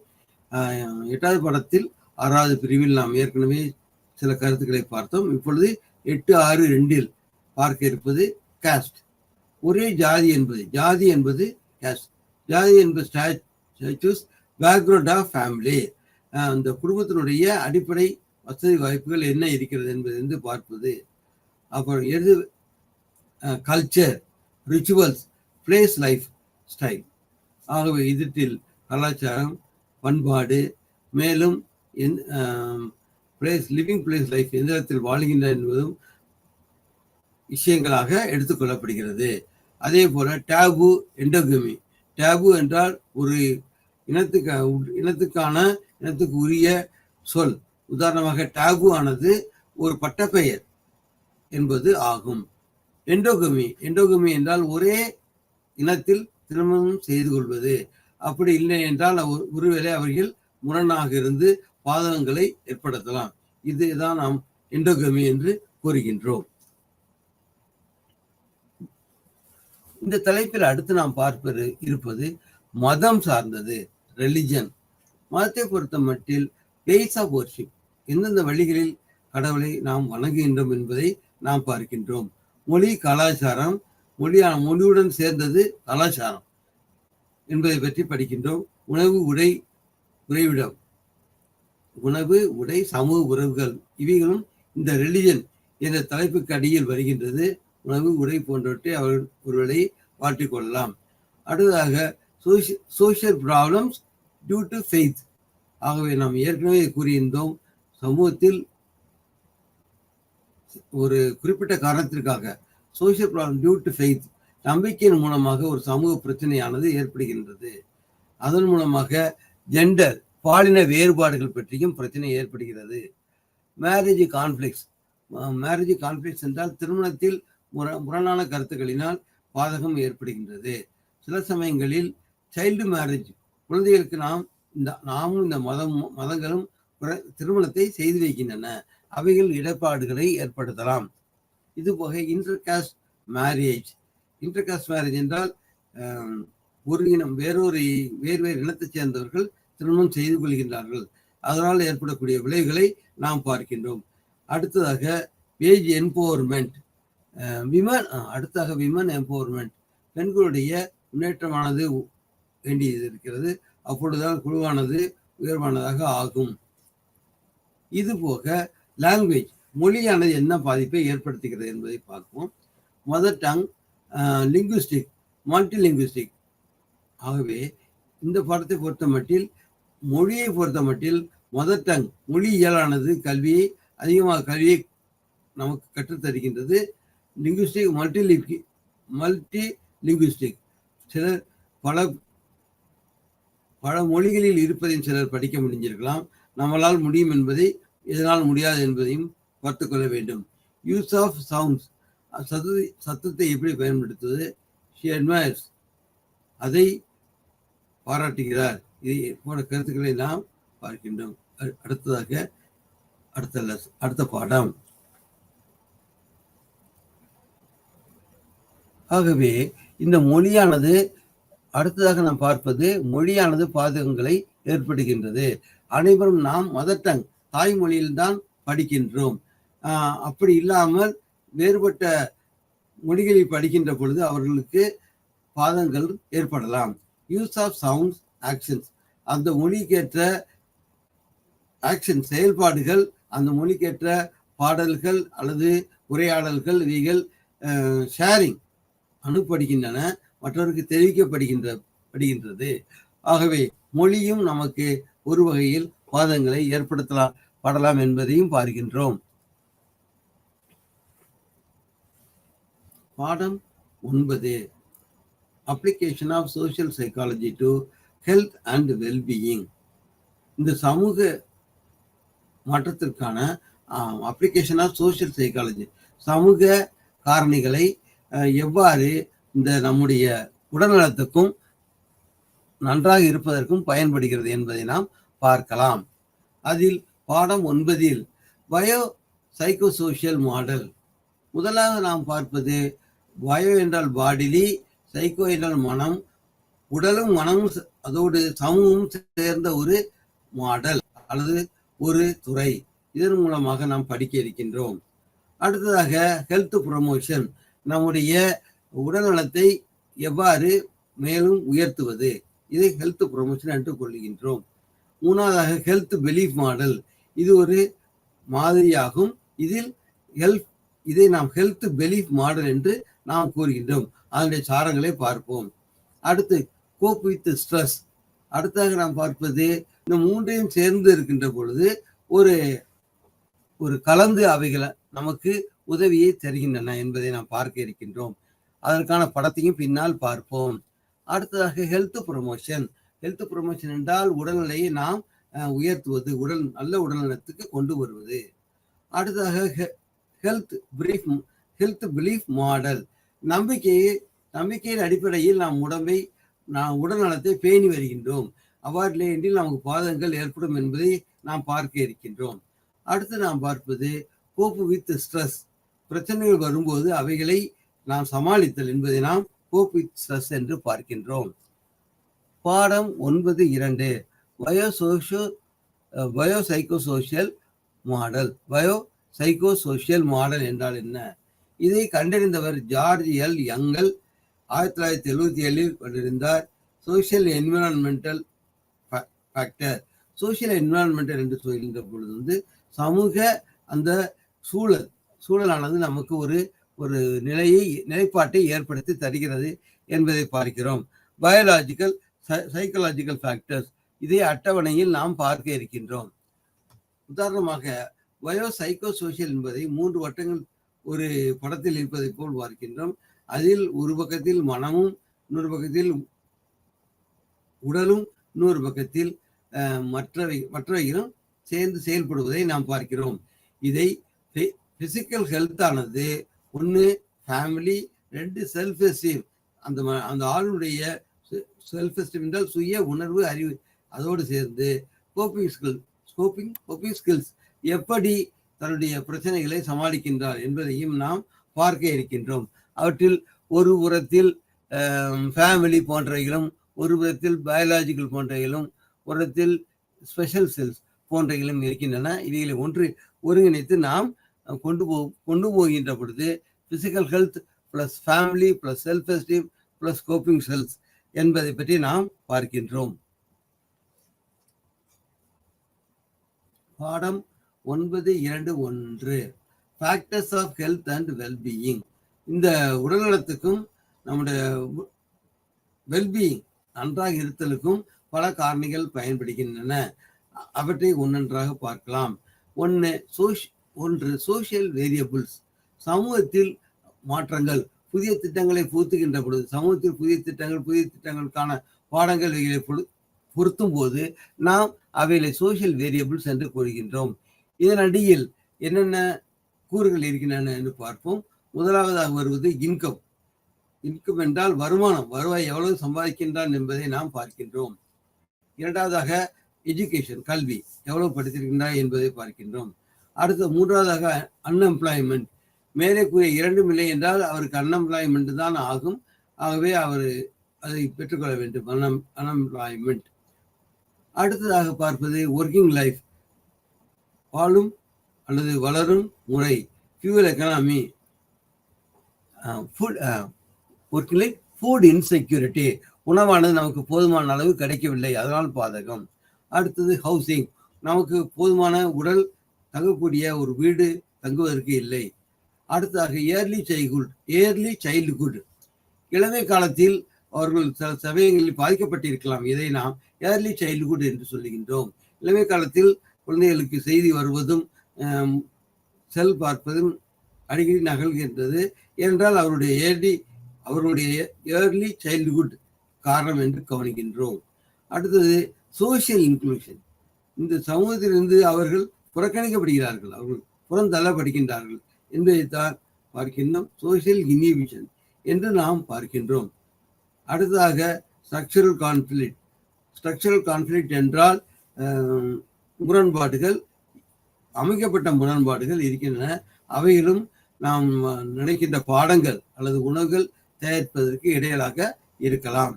8வது படத்தில் 6வது பிரிவில் நாம் ஏற்கனவே சில கருத்துக்களை பார்த்தோம். இப்பொழுது 8.6.2 பார்க்க இருப்பது காஸ்ட். ஒரே ஜாதி என்பது காஸ்ட். ஜாதி என்பது ஸ்டாட்டஸ், பேக்ரவுண்ட் ஆஃப் ஃபேமிலி. அந்த குடும்பத்தினுடைய அடிப்படை வசதி வாய்ப்புகள் என்ன இருக்கிறது என்பது பார்ப்பது. அப்புறம் culture, rituals, place, life style. ஆகவே இதில் கலாச்சாரம், பண்பாடு, மேலும் லிவிங் பிளேஸ் லைஃப், எந்த இடத்தில் வாழ்கின்ற என்பதும் விஷயங்களாக எடுத்துக்கொள்ளப்படுகிறது. அதே போல டேபு, எண்டோகமி. டேபு என்றால் ஒரு இனத்துக்கு உரிய சொல். உதாரணமாக டேபு ஆனது ஒரு பட்டப்பெயர் என்பது ஆகும். எண்டோகமி என்றால் ஒரே இனத்தில் திருமணம் செய்து கொள்வது. அப்படி இல்லை என்றால் ஒருவேளை அவர்கள் முரணாக இருந்து பாதகங்களை ஏற்படுத்தலாம். இதுதான் நாம் எண்டோகமி என்று கூறுகின்றோம். இந்த தலைப்பில் அடுத்து நாம் இருப்பது மதம் சார்ந்தது, ரிலிஜன். மதத்தை பொறுத்த மட்டில் பிளேஸ் ஆஃப் வர்ஷிப், எந்தெந்த வழிகளில் கடவுளை நாம் வணங்குகின்றோம் என்பதை நாம் பார்க்கின்றோம். மொழி, கலாச்சாரம். மொழியுடன் சேர்ந்தது கலாச்சாரம் என்பதை பற்றி படிக்கின்றோம். உணவு, உறைவிடம், சமூக உறவுகள், இவைகளும் இந்த ரிலிஜன் என்ற தலைப்புக்கு அடியில் வருகின்றது. உணவு, உடை போன்றவற்றை அவர்கள் ஒருவேளை மாற்றிக்கொள்ளலாம். அடுத்ததாக social problems due to faith. ஆகவே நாம் ஏற்கனவே கூறியிருந்தோம், சமூகத்தில் ஒரு குறிப்பிட்ட காரணத்திற்காக social problem due to faith, நம்பிக்கையின் மூலமாக ஒரு சமூக பிரச்சனையானது ஏற்படுகின்றது. அதன் மூலமாக ஜெண்டர், பாலின வேறுபாடுகள் பற்றியும் பிரச்சனை ஏற்படுகிறது. மேரேஜ் கான்ஃப்ளிக்ஸ் என்றால் திருமணத்தில் முரணான கருத்துக்களினால் பாதகம் ஏற்படுகின்றது. சில சமயங்களில் சைல்டு மேரேஜ், குழந்தைகளுக்கு நாமும் இந்த மதங்களும் திருமணத்தை செய்து வைக்கின்றன. அவைகள் இடர்பாடுகளை ஏற்படுத்தலாம். இது போக இன்டர்காஸ்ட் மேரேஜ் என்றால் ஒரு இனம் வேறு இனத்தைச் சேர்ந்தவர்கள் திருமணம் செய்து கொள்கின்றார்கள். அதனால் ஏற்படக்கூடிய விளைவுகளை நாம் பார்க்கின்றோம். அடுத்ததாக ஏஜ் எம்பவர்மெண்ட், விமன் எம்பவர்மெண்ட், பெண்களுடைய முன்னேற்றமானது வேண்டியது இருக்கிறது. அப்பொழுதுதான் குழுவானது உயர்வானதாக ஆகும். இது போக லாங்குவேஜ், மொழியானது என்ன பாதிப்பை ஏற்படுத்துகிறது என்பதை பார்ப்போம். Mother tongue, linguistic, multilinguistic. ஆகவே இந்த பாடத்தை பொறுத்த மட்டில், மொழியை பொறுத்த மட்டில் மதர் டங், மொழியியலானது கல்வியை நமக்கு கற்றுத்தருகின்றது. லிங்குவிஸ்டிக், மல்டி லிங்குவிஸ்டிக், சிலர் பல மொழிகளில் இருப்பதையும் சிலர் படிக்க முடிஞ்சிருக்கலாம். நம்மளால் முடியும் என்பதை, எதனால் முடியாது என்பதையும் பார்த்து கொள்ள வேண்டும். யூஸ் ஆஃப் சவுண்ட்ஸ், சத்தத்தை எப்படி பயன்படுத்துவது. ஷி அட்மையர்ஸ் அதை பாராட்டுகிறார். இதை போன்ற கருத்துக்களை நாம் பார்க்கின்றோம். அடுத்ததாக அடுத்த பாடம். ஆகவே இந்த மொழியானது அடுத்ததாக நாம் பார்ப்பது மொழியானது பாதகங்களை ஏற்படுகின்றது. அனைவரும் நாம் மதர் டங் தாய்மொழியில்தான் படிக்கின்றோம். அப்படி இல்லாமல் வேறுபட்ட மொழிகளில் படிக்கின்ற பொழுது அவர்களுக்கு பாதங்கள் ஏற்படலாம். யூஸ் ஆஃப் சவுண்ட்ஸ் ஆக்ஷன்ஸ், அந்த மொழிக்கேற்ற ஆக்ஷன் செயல்பாடுகள், அந்த மொழிக்கேற்ற பாடல்கள் அல்லது உரையாடல்கள் இவைகள் ஷேரிங் அனுப்படுகின்றன, மற்றவருக்கு தெரிவிக்கப்படுகின்றது. ஆகவே மொழியும் நமக்கு ஒரு வகையில் பாதங்களை ஏற்படுத்தப்படலாம் என்பதையும் பார்க்கின்றோம். பாடம் 9, application of social psychology to health and wellbeing. இந்த சமூக மாற்றத்திற்கான அப்ளிகேஷன் ஆஃப் சோஷியல் சைக்காலஜி, சமூக காரணிகளை எவ்வாறு இந்த நம்முடைய உடல்நலத்துக்கும் நன்றாக இருப்பதற்கும் பயன்படுகிறது என்பதை நாம் பார்க்கலாம். அதில் பாடம் 9 பயோ சைக்கோ சோஷியல் மாடல். முதலாக நாம் பார்ப்பது பயோ என்றால் பாடிலி, சைக்கோ என்றால் மனம், உடலும் மனமும் அதோடு சமூகமும் சேர்ந்த ஒரு மாடல் அல்லது ஒரு துறை. இதன் மூலமாக நாம் படிக்க இருக்கின்றோம். அடுத்ததாக ஹெல்த் ப்ரமோஷன், நம்முடைய உடல்நலத்தை எவ்வாறு மேலும் உயர்த்துவது, இதை ஹெல்த் ப்ரமோஷன் என்று கொள்கின்றோம். மூணாவதாக ஹெல்த் பிலீஃப் மாடல், இது ஒரு மாதிரியாகும். இதை நாம் ஹெல்த் பிலீஃப் மாடல் என்று நாம் கூறுகின்றோம். அதனுடைய சாரங்களை பார்ப்போம். அடுத்து கோப் வித் ஸ்ட்ரெஸ். அடுத்தாக நாம் பார்ப்பது இந்த மூன்றையும் சேர்ந்து இருக்கின்ற பொழுது ஒரு கலந்து அவைகளை நமக்கு உதவியை தருகின்றன என்பதை நாம் பார்க்க இருக்கின்றோம். அதற்கான படத்தையும் பின்னால் பார்ப்போம். அடுத்ததாக ஹெல்த் ப்ரமோஷன். ஹெல்த் ப்ரமோஷன் என்றால் உடல்நிலையை நாம் உயர்த்துவது, நல்ல உடல்நலத்துக்கு கொண்டு வருவது. அடுத்ததாக ஹெல்த் பிலீஃப் மாடல், நம்பிக்கையின் அடிப்படையில் நாம் உடல்நலத்தை பேணி வருகின்றோம். அவ்வாறு என்றில் நமக்கு பாதங்கள் ஏற்படும் என்பதை நாம் பார்க்க இருக்கின்றோம். அடுத்து நாம் பார்ப்பது கோப்பு வித் ஸ்ட்ரெஸ். பிரச்சனைகள் வரும்போது அவைகளை நாம் சமாளித்தல் என்பதை நாம் கோப் வித் ஸ்ட்ரெஸ் என்று பார்க்கின்றோம். பாடம் 9.2 bio psycho social model. Bio psycho social model என்றால் என்ன? இதை கண்டறிந்தவர் ஜார்ஜ் எல் யங்கல் 1977 கண்டறிந்தார். Social environmental factor. Social environmental என்று சொல்கின்ற பொழுது சமூக அந்த சூழலானது நமக்கு ஒரு நிலைப்பாட்டை ஏற்படுத்தி தருகிறது என்பதை பார்க்கிறோம். பயாலஜிக்கல் சைக்கலாஜிக்கல் ஃபேக்டர்ஸ், இதை அட்டவணையில் நாம் பார்க்க இருக்கின்றோம். உதாரணமாக பயோ சைக்கோ சோஷியல் என்பதை 3 வட்டங்கள் ஒரு படத்தில் இருப்பதை போல் பார்க்கின்றோம். அதில் ஒரு பக்கத்தில் மனமும், இன்னொரு பக்கத்தில் உடலும், இன்னொரு பக்கத்தில் மற்றவைகளும் சேர்ந்து செயல்படுவதை நாம் பார்க்கிறோம். இதை பிசிக்கல் ஹெல்த் ஆனது 1 ஃபேமிலி, 2 செல்ஃப் எஸ்டீம். அந்த ஆளுடைய செல்ஃப் எஸ்டீம் என்றால் சுய உணர்வு அறிவு, அதோடு சேர்ந்து கோப்பிங் ஸ்கில்ஸ், எப்படி தன்னுடைய பிரச்சனைகளை சமாளிக்கின்றார் என்பதையும் நாம் பார்க்க இருக்கின்றோம். அவற்றில் ஒரு புறத்தில் ஃபேமிலி போன்றவைகளும், ஒரு புறத்தில் பயாலஜிக்கல் போன்றவைகளும், ஒரு புறத்தில் ஸ்பெஷல் செல்ஸ் போன்றவைகளும் இருக்கின்றன. இவைகளை ஒருங்கிணைத்து நாம் கொண்டு போகின்ற பொழுது physical health plus family plus self esteem plus coping skills என்பதை பற்றி நாம் பார்க்கின்றோம். பாடம் 9.2.1 factors of health and wellbeing. இந்த உடல்நலத்துக்கும் நம்முடைய வெல்பீயிங் நன்றாக இருத்தலுக்கும் பல காரணிகள் பயன்படுகின்றன. அவற்றை ஒன்றொன்றாக பார்க்கலாம். ஒன்று சோஷியல் வேரியபிள்ஸ். சமூகத்தில் மாற்றங்கள், புதிய திட்டங்களை புகுத்துகின்ற பொழுது, சமூகத்தில் புதிய திட்டங்களுக்கான பாடங்கள் பொருத்தும் போது நாம் அவைகளை சோஷியல் வேரியபிள்ஸ் என்று கூறுகின்றோம். இதன் அடியில் என்னென்ன கூறுகள் இருக்கின்றன என்று பார்ப்போம். முதலாவதாக வருவது இன்கம். இன்கம் என்றால் வருமானம், வருவாய் எவ்வளவு சம்பாதிக்கின்றான் என்பதை நாம் பார்க்கின்றோம். இரண்டாவதாக எஜுகேஷன், கல்வி, எவ்வளவு படித்திருக்கின்றார் என்பதை பார்க்கின்றோம். அடுத்து மூன்றாவதாக அன்எம்ப்ளாய்மெண்ட். மேலே கூறிய இரண்டும் இல்லை என்றால் அவருக்கு அன்எம்ப்ளாய்மெண்ட் தான் ஆகும். ஆகவே அவர் அதை பெற்றுக்கொள்ள வேண்டும், அன்எம்ப்ளாய்மெண்ட். அடுத்ததாக பார்ப்பது ஒர்க்கிங் லைஃப், வாழும் அல்லது வளரும் முறை, fuel economy, working life, food insecurity, உணவானது நமக்கு போதுமான அளவு கிடைக்கவில்லை, அதனால் பாதகம். அடுத்தது ஹவுசிங், நமக்கு போதுமான உடல் தங்கக்கூடிய ஒரு வீடு தங்குவதற்கு இல்லை. அடுத்ததாக ஏர்லி சைல்டுஹுட், இளமை காலத்தில் அவர்கள் சில சமயங்களில் பாதிக்கப்பட்டிருக்கலாம். இதை நாம் ஏர்லி சைல்டுஹுட் என்று சொல்லுகின்றோம். இளமை காலத்தில் குழந்தைகளுக்கு செய்தி வருவதும் செல் பார்ப்பதும் அடிக்கடி நகழ்கின்றது. ஏனென்றால் அவருடைய ஏர்லி சைல்டுஹுட் காரணம் என்று கவனிக்கின்றோம். அடுத்தது சோசியல் இன்க்ளூஷன், இந்த சமூகத்திலிருந்து அவர்கள் புறக்கணிக்கப்படுகிறார்கள், அவர்கள் புறந்தள்ளப்படுகின்றார்கள் என்பதைத்தான் பார்க்கின்றோம். சோசியல் இன்ஹிபிஷன் என்று நாம் பார்க்கின்றோம். அடுத்ததாக ஸ்ட்ரக்சரல் கான்ஃப்ளிக்ட் என்றால் முரண்பாடுகள், அமைக்கப்பட்ட முரண்பாடுகள் இருக்கின்றன. அவைகளும் நாம் நினைக்கின்ற பாடங்கள் அல்லது உணவுகள் தயாரிப்பதற்கு இடையிலாக இருக்கலாம்.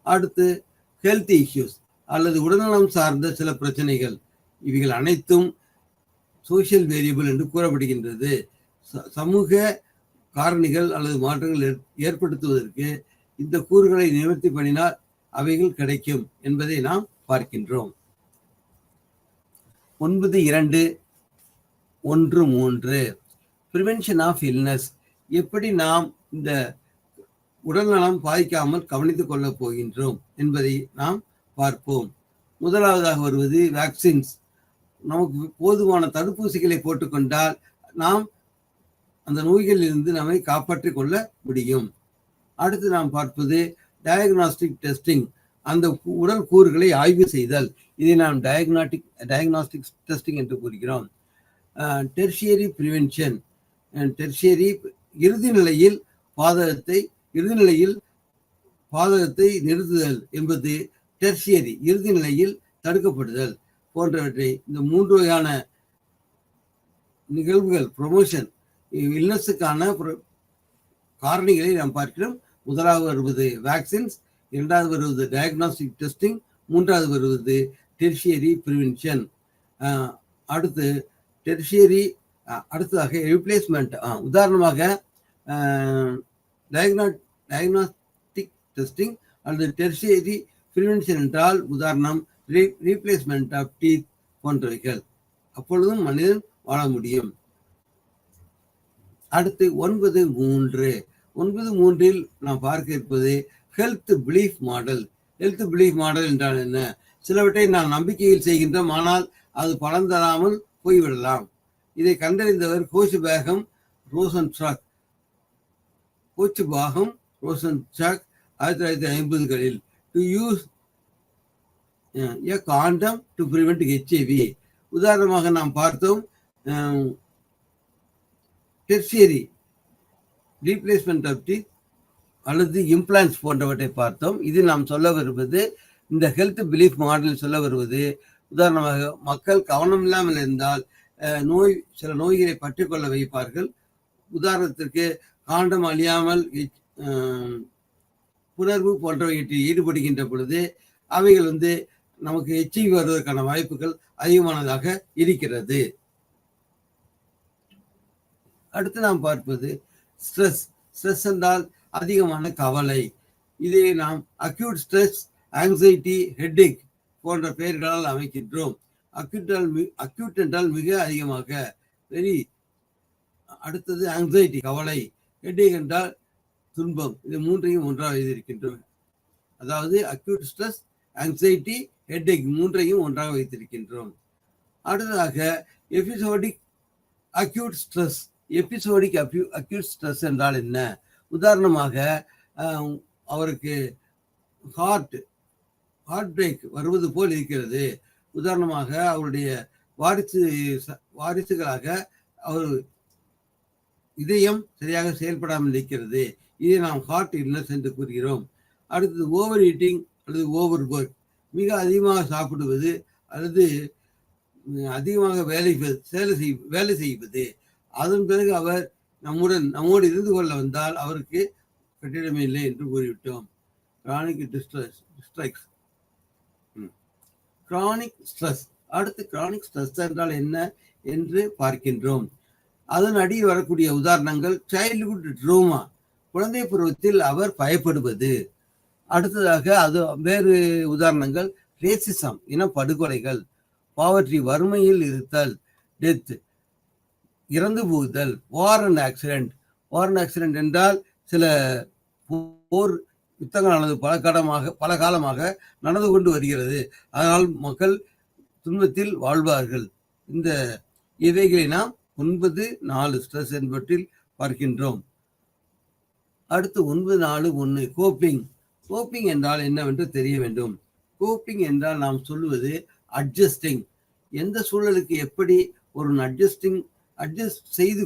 அடுத்து ஹெல்த் இஷ்யூஸ் அல்லது உடல்நலம் சார்ந்த சில பிரச்சனைகள், இவைகள் அனைத்தும் சோசியல் வேரியபிள் என்று கூறப்படுகின்றது. சமூக காரணிகள் அல்லது மாற்றங்கள் ஏற்படுத்துவதற்கு இந்த கூறுகளை நிவர்த்தி பண்ணினால் அவைகள் கிடைக்கும் என்பதை நாம் பார்க்கின்றோம். 9.2.1.3 பிரிவென்ஷன் ஆஃப் இல்னஸ், எப்படி நாம் இந்த உடல்நலம் பாதிக்காமல் கவனித்துக் கொள்ளப் போகின்றோம் என்பதை நாம் பார்ப்போம். முதலாவதாக வருவது வேக்சின்ஸ். நமக்கு போதுமான தடுப்பூசிகளை போட்டுக்கொண்டால் நாம் அந்த நோய்களிலிருந்து நம்மை காப்பாற்றிக் கொள்ள முடியும். அடுத்து நாம் பார்ப்பது டயக்னாஸ்டிக் டெஸ்டிங், அந்த உடல் கூறுகளை ஆய்வு செய்தல், இதை நாம் டயக்னாஸ்டிக் டெஸ்டிங் என்று கூறுகிறோம். டெர்ஷியரி பிரிவென்ஷன், இறுதி நிலையில் பாதகத்தை நிறுத்துதல் என்பது டெர்ஷியரி, இறுதி நிலையில் தடுக்கப்படுதல் போன்றவற்றை, இந்த 3 வகையான நிகழ்வுகள், ப்ரொமோஷன், இல்னஸுக்கான காரணிகளை நாம் பார்க்கிறோம். முதலாவது வருவது வேக்சின்ஸ், இரண்டாவது வருவது டயக்னாஸ்டிக் டெஸ்டிங், மூன்றாவது வருவது டெர்ஷியரி பிரிவென்ஷன். அடுத்ததாக ரீப்ளேஸ்மெண்ட். உதாரணமாக டயக்னாஸ்டிக் டெஸ்டிங் அல்லது டெர்ஷியரி பிரிவென்ஷன் என்றால் உதாரணம் ரீப்ளேஸ்மெண்ட் ஆஃப் டீத் போன்றவைகள். அப்பொழுதும் மனிதன் வாழ முடியும். அடுத்து 9.3 நாம் பார்க்க இருப்பது health belief model. Health belief model என்றால் என்ன? சிலவற்றை நாம் நம்பிக்கையில் செய்கின்றோம், ஆனால் அது பலன் தராமல் போய்விடலாம். இதை கண்டறிந்தவர் கோச் பாகம் ரோசன்சாக் 1950களில். To use a condom to prevent HIV. உதாரணமாக நாம் பார்த்தோம் டெர்ஷியரி ரீப்ளேஸ்மெண்ட் ஆஃப் டீத் அல்லது இம்ப்ளான்ஸ் போன்றவற்றை பார்த்தோம். இது நாம் சொல்ல வருவது, இந்த ஹெல்த் பிலீஃப் மாடலில் சொல்ல வருவது, உதாரணமாக மக்கள் கவனம் இல்லாமல் இருந்தால் சில நோய்களை பற்றிக்கொள்ள வைப்பார்கள். உதாரணத்திற்கு காண்டம் அழியாமல் புணர்வு போன்றவற்றில் ஈடுபடுகின்ற பொழுது அவைகள் நமக்கு HIV வருவதற்கான வாய்ப்புகள் அதிகமானதாக இருக்கிறது. அடுத்து நாம் பார்ப்பது ஸ்ட்ரெஸ் என்றால் அதிகமான கவலை. இதை நாம் அக்யூட் ஸ்ட்ரெஸ், ஆங்ஸைட்டி, ஹெட்டேக் போன்ற பெயர்களால் அமைக்கின்றோம். அக்யூட் என்றால் மிக அதிகமாக, அடுத்தது ஆங்ஸைட்டி கவலை, ஹெட்டேக் என்றால் துன்பம். இது 3ஐயும் ஒன்றாக வைத்திருக்கின்றோம். அதாவது அக்யூட் ஸ்ட்ரெஸ், ஆங்ஸைட்டி, ஹெட்டேக் 3ஐயும் ஒன்றாக வைத்திருக்கின்றோம். அடுத்ததாக episodic acute stress. Episodic acute stress என்றால் என்ன? உதாரணமாக அவருக்கு ஹார்ட் பிரேக் வருவது போல் இருக்கிறது. உதாரணமாக அவருடைய வாரிசுகளாக அவர் இதயம் சரியாக செயல்படாமல் இருக்கிறது. இதை நாம் ஹார்ட் இல்னஸ் என்று கூறுகிறோம். அடுத்தது ஓவர் ஈட்டிங் அல்லது ஓவர் ஒர்க், மிக அதிகமாக சாப்பிடுவது அல்லது அதிகமாக வேலை செய்வது. அதன் பிறகு அவர் நம்மோடு இருந்து கொள்ள வந்தால் அவருக்கு கட்டிடமே இல்லை என்று கூறிவிட்டோம். Chronic distress, chronic stress. அடுத்து கிரானிக் ஸ்ட்ரெஸ் என்றால் என்ன என்று பார்க்கின்றோம். அதன் அடியில் வரக்கூடிய உதாரணங்கள் சைல்ட்ஹுட் ட்ரோமா, குழந்தை பருவத்தில் அவர் பயப்படுவது. அடுத்ததாக அது வேறு உதாரணங்கள் ரேசிசம், இன படுகொலைகள், பாவர்ட்டி, வறுமையில் இருத்தல், டெத், இறந்து போகுதல், war and accident. War and accident என்றால் சில போர் யுத்தங்களானது பல காலமாக நடந்து கொண்டு வருகிறது. அதனால் மக்கள் துன்பத்தில் வாழ்வார்கள். இந்த இவைகளை நாம் 9.4 ஸ்ட்ரெஸ் என்பவற்றில் பார்க்கின்றோம். அடுத்து 9.4.1 கோப்பிங். கோப்பிங் என்றால் என்னவென்று தெரிய வேண்டும். கோப்பிங் என்றால் நாம் சொல்லுவது அட்ஜஸ்டிங். எந்த சூழலுக்கு எப்படி ஒரு அட்ஜஸ்ட் செய்து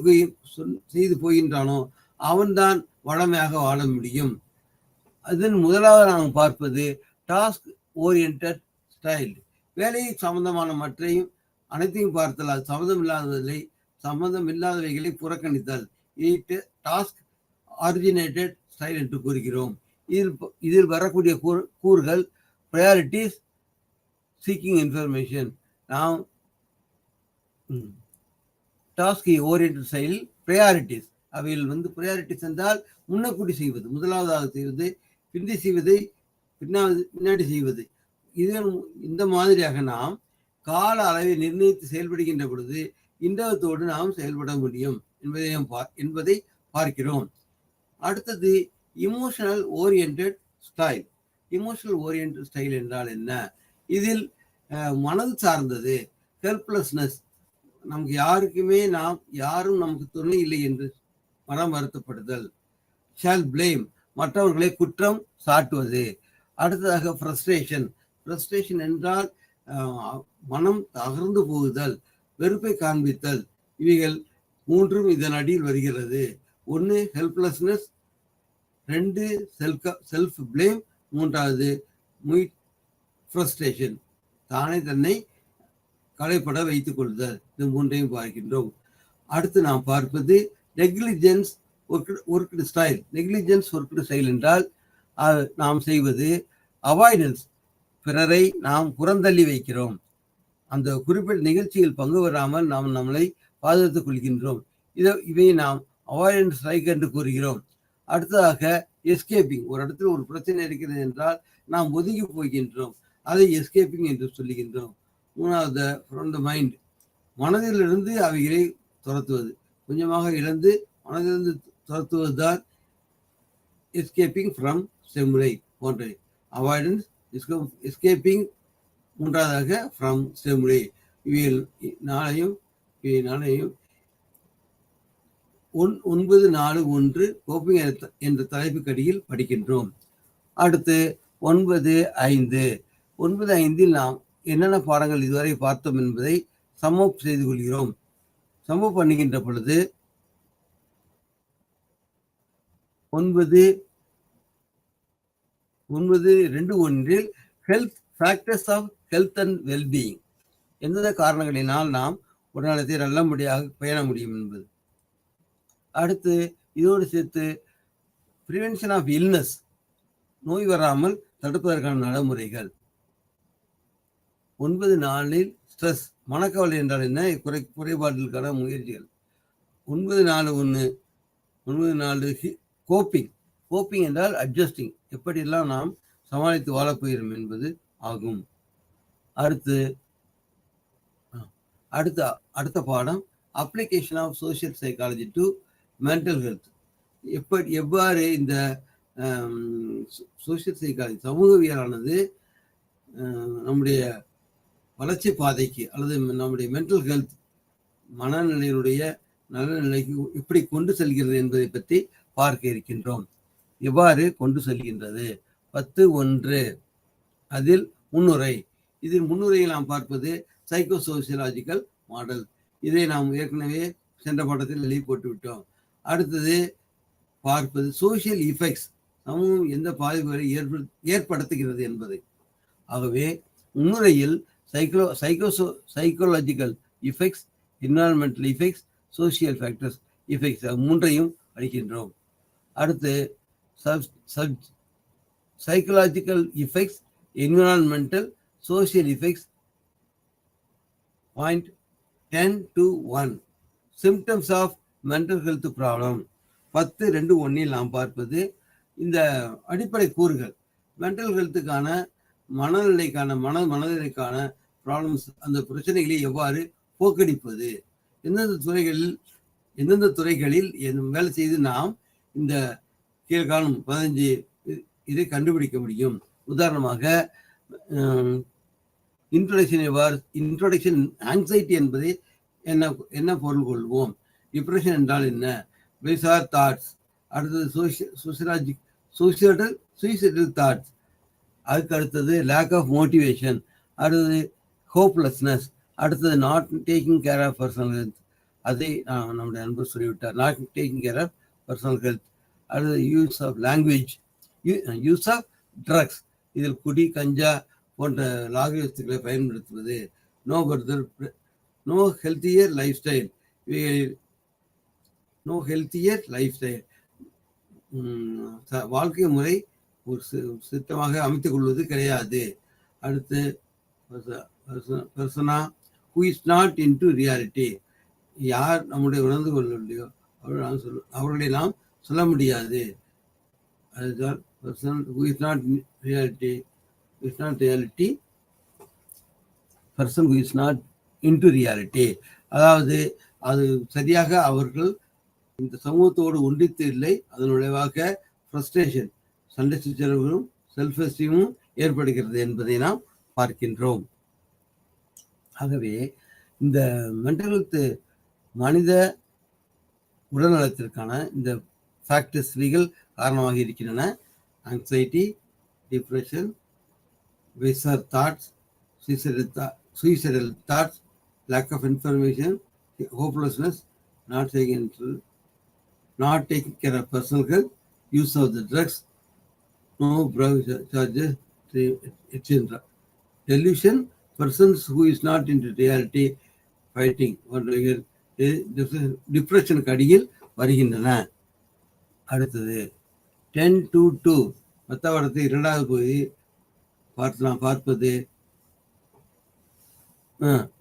போகின்றானோ அவன்தான் வளமையாக வாழ முடியும். அதன் முதலாவது நாம் பார்ப்பது டாஸ்க் ஓரியன்டட் ஸ்டைல். வேலையை சம்பந்தமான மற்றையும் அனைத்தையும் பார்த்தல், அது சம்பந்தம் இல்லாதவைகளை புறக்கணித்தல். டாஸ்க் ஆரிஜினேட்டட் ஸ்டைல் என்று கூறுகிறோம். இதில் வரக்கூடிய கூறுகள் ப்ரையாரிட்டிஸ், சீக்கிங் இன்ஃபர்மேஷன். நாம் டாஸ்க் ஓரியன்டட் ஸ்டைலில் ப்ரையாரிட்டிஸ், அவையில் ப்ரையாரிட்டிஸ் என்றால் முன்னக்கூட்டி செய்வது, முதலாவதாக செய்வது, பிந்தி செய்வதை பின்னாடி செய்வது. இந்த மாதிரியாக நாம் கால அளவை நிர்ணயித்து செயல்படுகின்ற பொழுது இன்றத்தோடு நாம் செயல்பட முடியும் என்பதை பார்க்கிறோம். அடுத்தது emotional oriented style. Emotional oriented style என்றால் என்ன? இதில் மனது சார்ந்தது. ஹெல்ப்லெஸ்னஸ், நமக்கு யாரும் நமக்கு துணை இல்லை என்று மனம் வருத்தப்படுதல். ஷால் பிளேம், மற்றவர்களை குற்றம் சாட்டுவது. அடுத்ததாக ஃப்ரஸ்ட்ரேஷன். ஃப்ரஸ்ட்ரேஷன் என்றால் மனம் தகர்ந்து போகுதல், வெறுப்பை காண்பித்தல். இவைகள் மூன்றும் இதன் அடியில் வருகிறது. 1 ஹெல்ப்லெஸ்னஸ், 2 செல்ஃப் பிளேம், 3வது ஃப்ரஸ்ட்ரேஷன், தானே தன்னை களைப்பட வைத்துக் கொள்ளுதல். இந்த மூன்றையும் பார்க்கின்றோம். அடுத்து நாம் பார்ப்பது negligence worked style. Negligence worked style என்றால் நாம் செய்வது அவாய்டன்ஸ், பிறரை நாம் புறந்தள்ளி வைக்கிறோம். அந்த குறிப்பிட்ட நிகழ்ச்சியில் பங்கு பெறாமல் நாம் நம்மளை பாதுகாத்துக் கொள்கின்றோம். இவை நாம் அவாய்டன்ஸ் ஸ்ட்ரைக் என்று கூறுகிறோம். அடுத்ததாக எஸ்கேப்பிங். ஒரு இடத்துல ஒரு பிரச்சனை இருக்கிறது என்றால் நாம் ஒதுங்கி போகின்றோம், அதை எஸ்கேப்பிங் என்று சொல்லுகின்றோம். 3வது ஃப்ரம் த மைண்ட், மனதிலிருந்து அவைகளை துரத்துவது. கொஞ்சமாக இழந்து மனதிலிருந்து துரத்துவது தான் எஸ்கேப்பிங் ஃப்ரம் ஸ்டிமுலை போன்ற. அவாய்டன்ஸ், எஸ்கேப்பிங், 3வதாக ஃப்ரம் ஸ்டிமுலை. இவை நாளையும் 9.4.1 கோப்பிங் என்ற தலைப்புக்கடியில் படிக்கின்றோம். அடுத்து 9.5. 9.5 நாம் என்னென்ன பாடங்கள் இதுவரை பார்த்தோம் என்பதை சம்மப் செய்து கொள்கிறோம். சம்மப் பண்ணுகின்ற பொழுது 9.2.1 health factors of health and wellbeing. எந்தெந்த காரணங்களினால் நாம் உடல்நலத்தை நல்லபடியாக பேண முடியும் என்பது. அடுத்து இதோடு சேர்த்து ப்ரிவென்ஷன் ஆஃப் இல்னஸ், நோய் வராமல் தடுப்பதற்கான நடைமுறைகள். 9.4 ஸ்ட்ரெஸ், மனக்கவலை என்றால் என்ன, குறைபாடுகளுக்கான முயற்சிகள். 9.4.1 கோப்பிங். கோப்பிங் என்றால் அட்ஜஸ்டிங், எப்படியெல்லாம் நாம் சமாளித்து வாழப்போகிறோம் என்பது ஆகும். அடுத்த பாடம் application of social psychology to mental health. எவ்வாறு இந்த சோசியல் சைக்காலஜி, சமூகவியலானது நம்முடைய வளர்ச்சி பாதைக்கு அல்லது நம்முடைய மென்டல் ஹெல்த், மனநிலையினுடைய நல்ல நிலைக்கு எப்படி கொண்டு செல்கிறது என்பதை பற்றி பார்க்க இருக்கின்றோம். எவ்வாறு கொண்டு செல்கின்றது. 10.1 அதில் முன்னுரை. இதில் முன்னுரையில் நாம் பார்ப்பது சைக்கோ சோசியலாஜிக்கல் மாடல். இதை நாம் ஏற்கனவே சென்ற பாடத்தில் எழுதி போட்டு விட்டோம். அடுத்தது பார்ப்பது சோசியல் இஃபெக்ட்ஸ், சமூகம் எந்த பாதிப்புகளை ஏற்படுத்துகிறது என்பது. ஆகவே முன்னுரையில் psychological effects, environmental effects, social factors effects மூன்றையும் படிக்கின்றோம். அடுத்து psychological effects, environmental, social effects. Point 10.1 symptoms of mental health problem. 10.2.1 நாம் பார்ப்பது இந்த அடிப்படை கூறுகள் மென்டல் ஹெல்த்துக்கான மனநிலைக்கான மனநிலைக்கான ப்ராப்ளம்ஸ், அந்த பிரச்சனைகளை எவ்வாறு போக்கடிப்பது, எந்தெந்த துறைகளில் வேலை செய்து நாம் இந்த கீழ்காணும் 15 இதை கண்டுபிடிக்க முடியும். உதாரணமாக இன்ட்ரோடக்ஷன் ஆங்ஸைட்டி என்பதை என்ன பொருள் கொள்வோம், டிப்ரெஷன் என்றால் என்ன, பிசார் தாட்ஸ், அடுத்தது சூசைடல் தாட்ஸ், அதுக்கு அடுத்தது லேக் ஆஃப் மோட்டிவேஷன், அடுத்தது ஹோப்லெஸ்னஸ், அடுத்தது not taking care of personal health, அதை நம்முடைய நண்பர் சொல்லிவிட்டார், not taking care of personal health. அடுத்தது use of language, use of drugs, இதில் குடி, கஞ்சா போன்ற லாகவஸ்துக்களை பயன்படுத்துவது, நோ ஹெல்த்தியர் லைஃப் ஸ்டைல், வாழ்க்கை முறை ஒரு சித்தமாக அமைத்துக் கொள்வது கிடையாது. அடுத்து persona who is not into reality, யார் நம்முடைய உணர்ந்து கொள்ளலையோ அவர்களை நாம் சொல்ல முடியாது. அதுதான் person who is not reality, person who is not into reality, அதாவது அது சரியாக அவர்கள் இந்த சமூகத்தோடு ஒன்றித்து இல்லை, அதன் விளைவாக ஃப்ரஸ்ட்ரேஷன், சண்டை சச்சரவுகளும் செல்ஃப் எஸ்டீமும் ஏற்படுகிறது என்பதை நாம் பார்க்கின்றோம். ஆகவே இந்த மென்டல் ஹெல்த் மனித உடல்நலத்திற்கான இந்த ஃபேக்டர்ஸ்கள் காரணமாக இருக்கின்றன. Anxiety, depression, bizarre thoughts, suicidal thoughts, lack of information, hopelessness, not taking care of personal health, use of the drugs, no bribe charges, etc. Delusion, persons who is not into reality, fighting, depression அடியில் வருகின்றன. அடுத்தது 10.2 மத்தவடத்தை 2வது பகுதி பார்ப்பது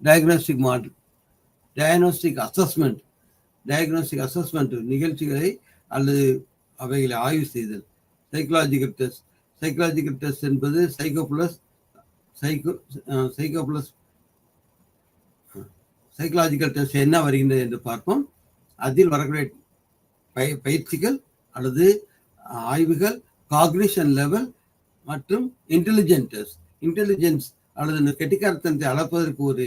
diagnostic model, diagnostic assessment நிகழ்ச்சிகளை அல்லது அவைகளை ஆய்வு செய்தல். சைக்கலாஜிக்கல் டெஸ்ட் என்பது சைக்கலாஜிக்கல் டெஸ்ட் என்ன வருகின்றது என்று பார்ப்போம். அதில் வரக்கூடிய பயிற்சிகள் அல்லது ஆய்வுகள் காக்னிஷன் லெவல் மற்றும் இன்டெலிஜென்ஸ் அல்லது கெட்டிக்காரத்தனத்தை அளப்பதற்கு ஒரு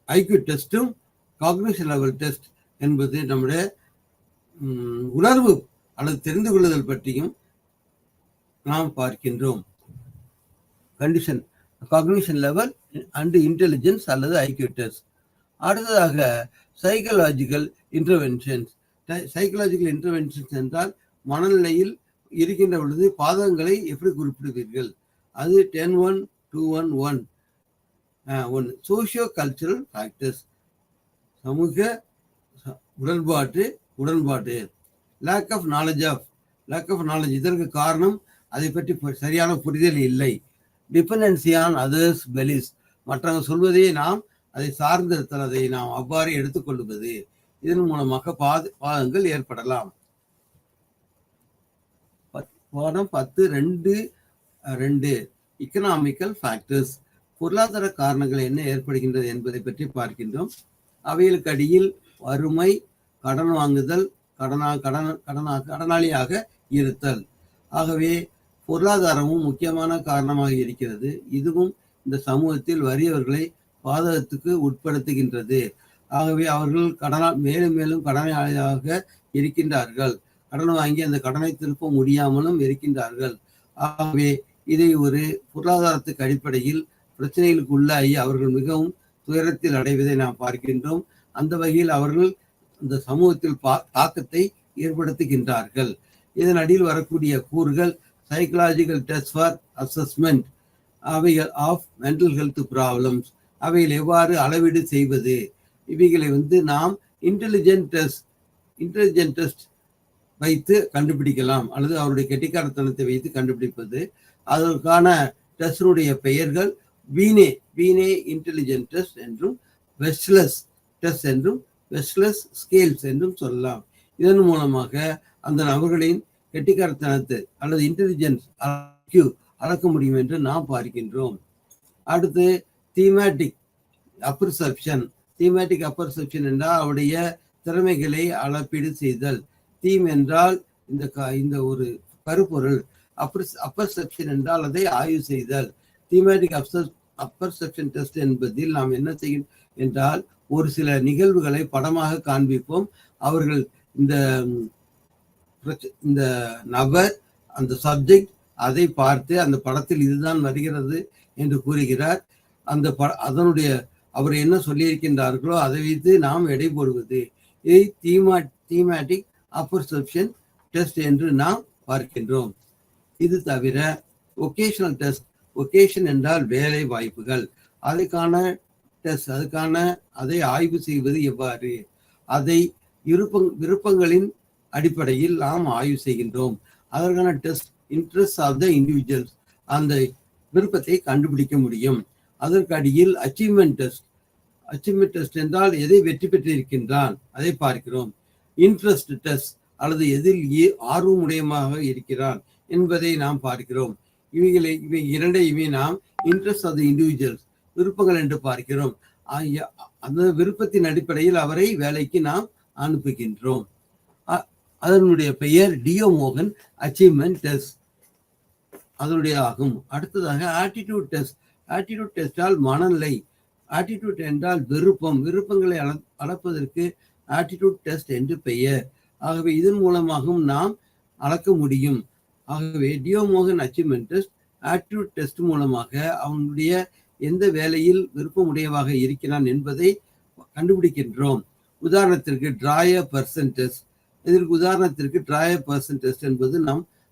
ஐக்யூ டெஸ்டும், காக்னிஷன் லெவல் டெஸ்ட் என்பது நம்முடைய உணர்வு அல்லது தெரிந்து கொள்ளுதல் பற்றியும் நாம் பார்க்கின்றோம். Condition cognition level and intelligence அல்லது ஐக்யூ டெஸ்ட். அடுத்ததாக சைக்கலாஜிக்கல் இன்டர்வென்ஷன்ஸ் என்றால் மனநிலையில் இருக்கின்ற பொழுது பாதகங்களை எப்படி குறிப்பிடுவீர்கள், அது 10.1.2.1 சோசியோ கல்ச்சரல் ஃபேக்டர்ஸ், சமூக உடன்பாட்டு. லேக் ஆஃப் நாலேஜ் இதற்கு காரணம் அதை பற்றி சரியான புரிதல் இல்லை. டிபெண்டன்சி ஆன் அதர்ஸ் பெலிஸ், மற்றவங்க சொல்வதை நாம் அதை சார்ந்திருத்தல், அதை நாம் அவ்வாறு எடுத்துக்கொள்வது, இதன் மூலமாக பாதகங்கள் ஏற்படலாம். 10.2 எக்கனாமிக்கல் ஃபேக்டர்ஸ், பொருளாதார காரணங்கள் என்ன ஏற்படுகின்றது என்பதை பற்றி பார்க்கின்றோம். அவைகளுக்கு அடியில் வறுமை, கடன் வாங்குதல், கடனாளியாக இருத்தல். ஆகவே பொருளாதாரமும் முக்கியமான காரணமாக இருக்கிறது. இதுவும் இந்த சமூகத்தில் வறியவர்களை பாதகத்துக்கு உட்படுத்துகின்றது. ஆகவே அவர்கள் மேலும் மேலும் கடனாளியாக இருக்கின்றார்கள், கடன் வாங்கி அந்த கடனை திருப்ப முடியாமலும் இருக்கின்றார்கள். ஆகவே இதை ஒரு பொருளாதாரத்துக்கு அடிப்படையில் பிரச்சனைகளுக்கு உள்ளாகி அவர்கள் மிகவும் துயரத்தில் அடைவதை நாம் பார்க்கின்றோம். அந்த வகையில் அவர்கள் இந்த சமூகத்தில் தாக்கத்தை ஏற்படுத்துகின்றார்கள். இதன் அடியில் வரக்கூடிய கூறுகள் சைக்கலாஜிக்கல் டெஸ்ட் ஃபார் அசஸ்மெண்ட் அவைகள் ஆஃப் மென்டல் ஹெல்த் ப்ராப்ளம்ஸ், அவைகள் எவ்வாறு அளவீடு செய்வது, இவைகளை நாம் இன்டெலிஜென்ட் டெஸ்ட் வைத்து கண்டுபிடிக்கலாம், அல்லது அவருடைய கெட்டிக்காரத்தனத்தை வைத்து கண்டுபிடிப்பது. அதற்கான டெஸ்டுடைய பெயர்கள் வீனே இன்டெலிஜென்ட் டெஸ்ட் என்றும் வெஸ்லஸ் டெஸ்ட் என்றும் வெஸ்லஸ் ஸ்கேல்ஸ் என்றும் சொல்லலாம். இதன் மூலமாக அந்த நபர்களின் கெட்டிக்காரத்தனத்தை அல்லது இன்டெலிஜென்ஸ் அளக்க முடியும் என்று நாம் பார்க்கின்றோம். அடுத்து தீமேட்டிக் அப்பர்செப்ஷன். தீமேட்டிக் அப்பர்செப்ஷன் என்றால் அவருடைய திறமைகளை அளப்பீடு செய்தல். தீம் என்றால் இந்த ஒரு கருப்பொருள். அப்பர்செப்ஷன் என்றால் அதை ஆய்வு செய்தல். தீமேட்டிக் அப்பர்செப்ஷன் டெஸ்ட் என்பதில் நாம் என்ன செய்யும் என்றால் ஒரு சில நிகழ்வுகளை படமாக காண்பிப்போம். அவர்கள் இந்த நபர் அந்த சப்ஜெக்ட் அதை பார்த்து அந்த படத்தில் இதுதான் வருகிறது என்று கூறுகிறார். அதனுடைய அவர் என்ன சொல்லியிருக்கின்றார்களோ அதை வைத்து நாம் எடை போடுவது. இதை தீமேட்டிக் அப்பர்செப்ஷன் டெஸ்ட் என்று நாம் பார்க்கின்றோம். இது தவிர ஒகேஷனல் டெஸ்ட். ஒகேஷன் என்றால் வேலை வாய்ப்புகள். அதுக்கான டெஸ்ட், அதை ஆய்வு செய்வது எவ்வாறு, அதை விருப்பங்களின் அடிப்படையில் நாம் ஆய்வு செய்கின்றோம். அதற்கான test interest of the individuals, அந்த விருப்பத்தை கண்டுபிடிக்க முடியும். அதற்கு அடியில் அச்சீவ்மெண்ட் டெஸ்ட். அச்சீவ்மெண்ட் டெஸ்ட் என்றால் எதை வெற்றி பெற்றிருக்கின்றான் அதை பார்க்கிறோம். இன்ட்ரெஸ்ட் டெஸ்ட், அல்லது எதில் ஆர்வமுடையமாக இருக்கிறான் என்பதை நாம் பார்க்கிறோம். இவை இரண்டையுமே நாம் இன்ட்ரெஸ்ட் ஆஃப் த இண்டிவிஜுவல்ஸ், விருப்பங்கள் என்று பார்க்கிறோம். அந்த விருப்பத்தின் அடிப்படையில் அவரை வேலைக்கு நாம் அனுப்புகின்றோம். அதனுடைய பெயர் டியோ மோகன் அச்சீவ்மெண்ட் டெஸ்ட் அதனுடைய ஆகும். அடுத்ததாக ஆட்டிடியூட் டெஸ்ட். ஆட்டிடியூட் டெஸ்டால் மனநிலை. ஆட்டிடியூட் என்றால் விருப்பங்களை அளப்பதற்கு ஆட்டிடியூட் டெஸ்ட் என்று பெயர். ஆகவே இதன் மூலமாகவும் நாம் அளக்க முடியும். ஆகவே டியோ மோகன் அச்சீவ்மெண்ட் டெஸ்ட் ஆட்டிடியூட் டெஸ்ட் மூலமாக அவனுடைய எந்த வேலையில் விருப்பமுடையவாக இருக்கிறான் என்பதை கண்டுபிடிக்கின்றோம். உதாரணத்திற்கு டிராய பர்சன் டெஸ்ட். இதற்கு உதாரணத்திற்கு டிராய பர்சன் டெஸ்ட் என்பது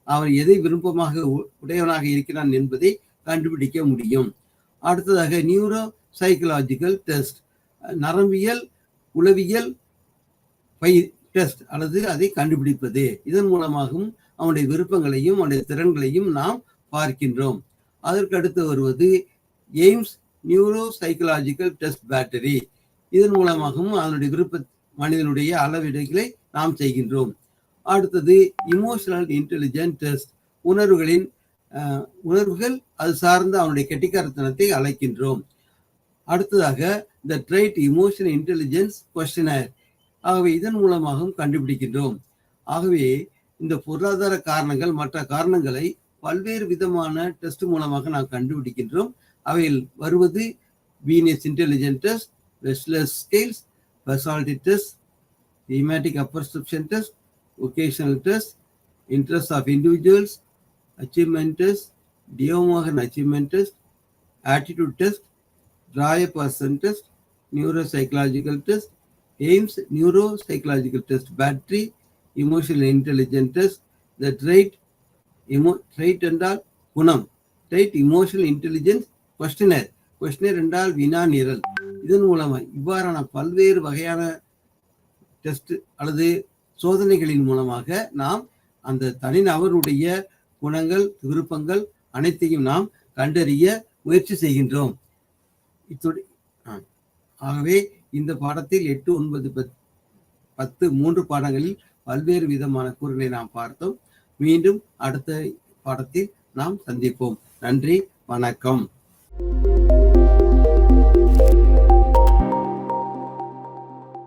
அவன் எதை விருப்பமாக உடையவனாக இருக்கிறான் என்பதை கண்டுபிடிக்க முடியும். அடுத்ததாக நியூரோ சைக்கலாஜிக்கல் டெஸ்ட். நரம்பியல் உளவியல் டெஸ்ட், அல்லது அதை கண்டுபிடிப்பது. இதன் மூலமாகவும் அவனுடைய விருப்பங்களையும் அவனுடைய திறன்களையும் நாம் பார்க்கின்றோம். அதற்கு அடுத்து வருவது AIIMS neuro psychological test battery. இதன் மூலமாகவும் அதனுடைய மனிதனுடைய அளவீடுகளை நாம் செய்கின்றோம். அடுத்தது இமோஷனல் இன்டெலிஜென்ட் டெஸ்ட். உணர்வுகள் அது சார்ந்த அவனுடைய கெட்டிக்காரத்தனத்தை அழைக்கின்றோம். அடுத்ததாக த ட்ரைட் இமோஷனல் இன்டெலிஜென்ஸ் கொஸ்டினர். ஆகவே இதன் மூலமாகவும் கண்டுபிடிக்கின்றோம். ஆகவே இந்த பொருளாதார காரணங்கள் மற்ற காரணங்களை பல்வேறு விதமான டெஸ்ட் மூலமாக நாம் கண்டுபிடிக்கின்றோம். அவையில் வருவது Venus intelligent test, Wechsler's scales, personality test, thematic apperception test, vocational test, interest of individuals, achievement test, டியோ மோகன் achievement test, attitude test, Dreyer person test, neuropsychological test, Ames neuropsychological test battery, emotional intelligence test, the trait என்றால் குணம், trait emotional intelligence questionnaire என்றால் வினா நிரல். இதன் மூலமாக இவ்வாறான பல்வேறு வகையான டெஸ்ட் அல்லது சோதனைகளின் மூலமாக நாம் அந்த தனிநபருடைய குணங்கள் விருப்பங்கள் அனைத்தையும் நாம் கண்டறிய முயற்சி செய்கின்றோம். ஆகவே இந்த பாடத்தில் 8, 9, 10 3 பாடங்களில் பல்வேறு விதமான கூறுகளை நாம் பார்த்தோம். மீண்டும் அடுத்த பாடத்தில் நாம் சந்திப்போம். நன்றி, வணக்கம்.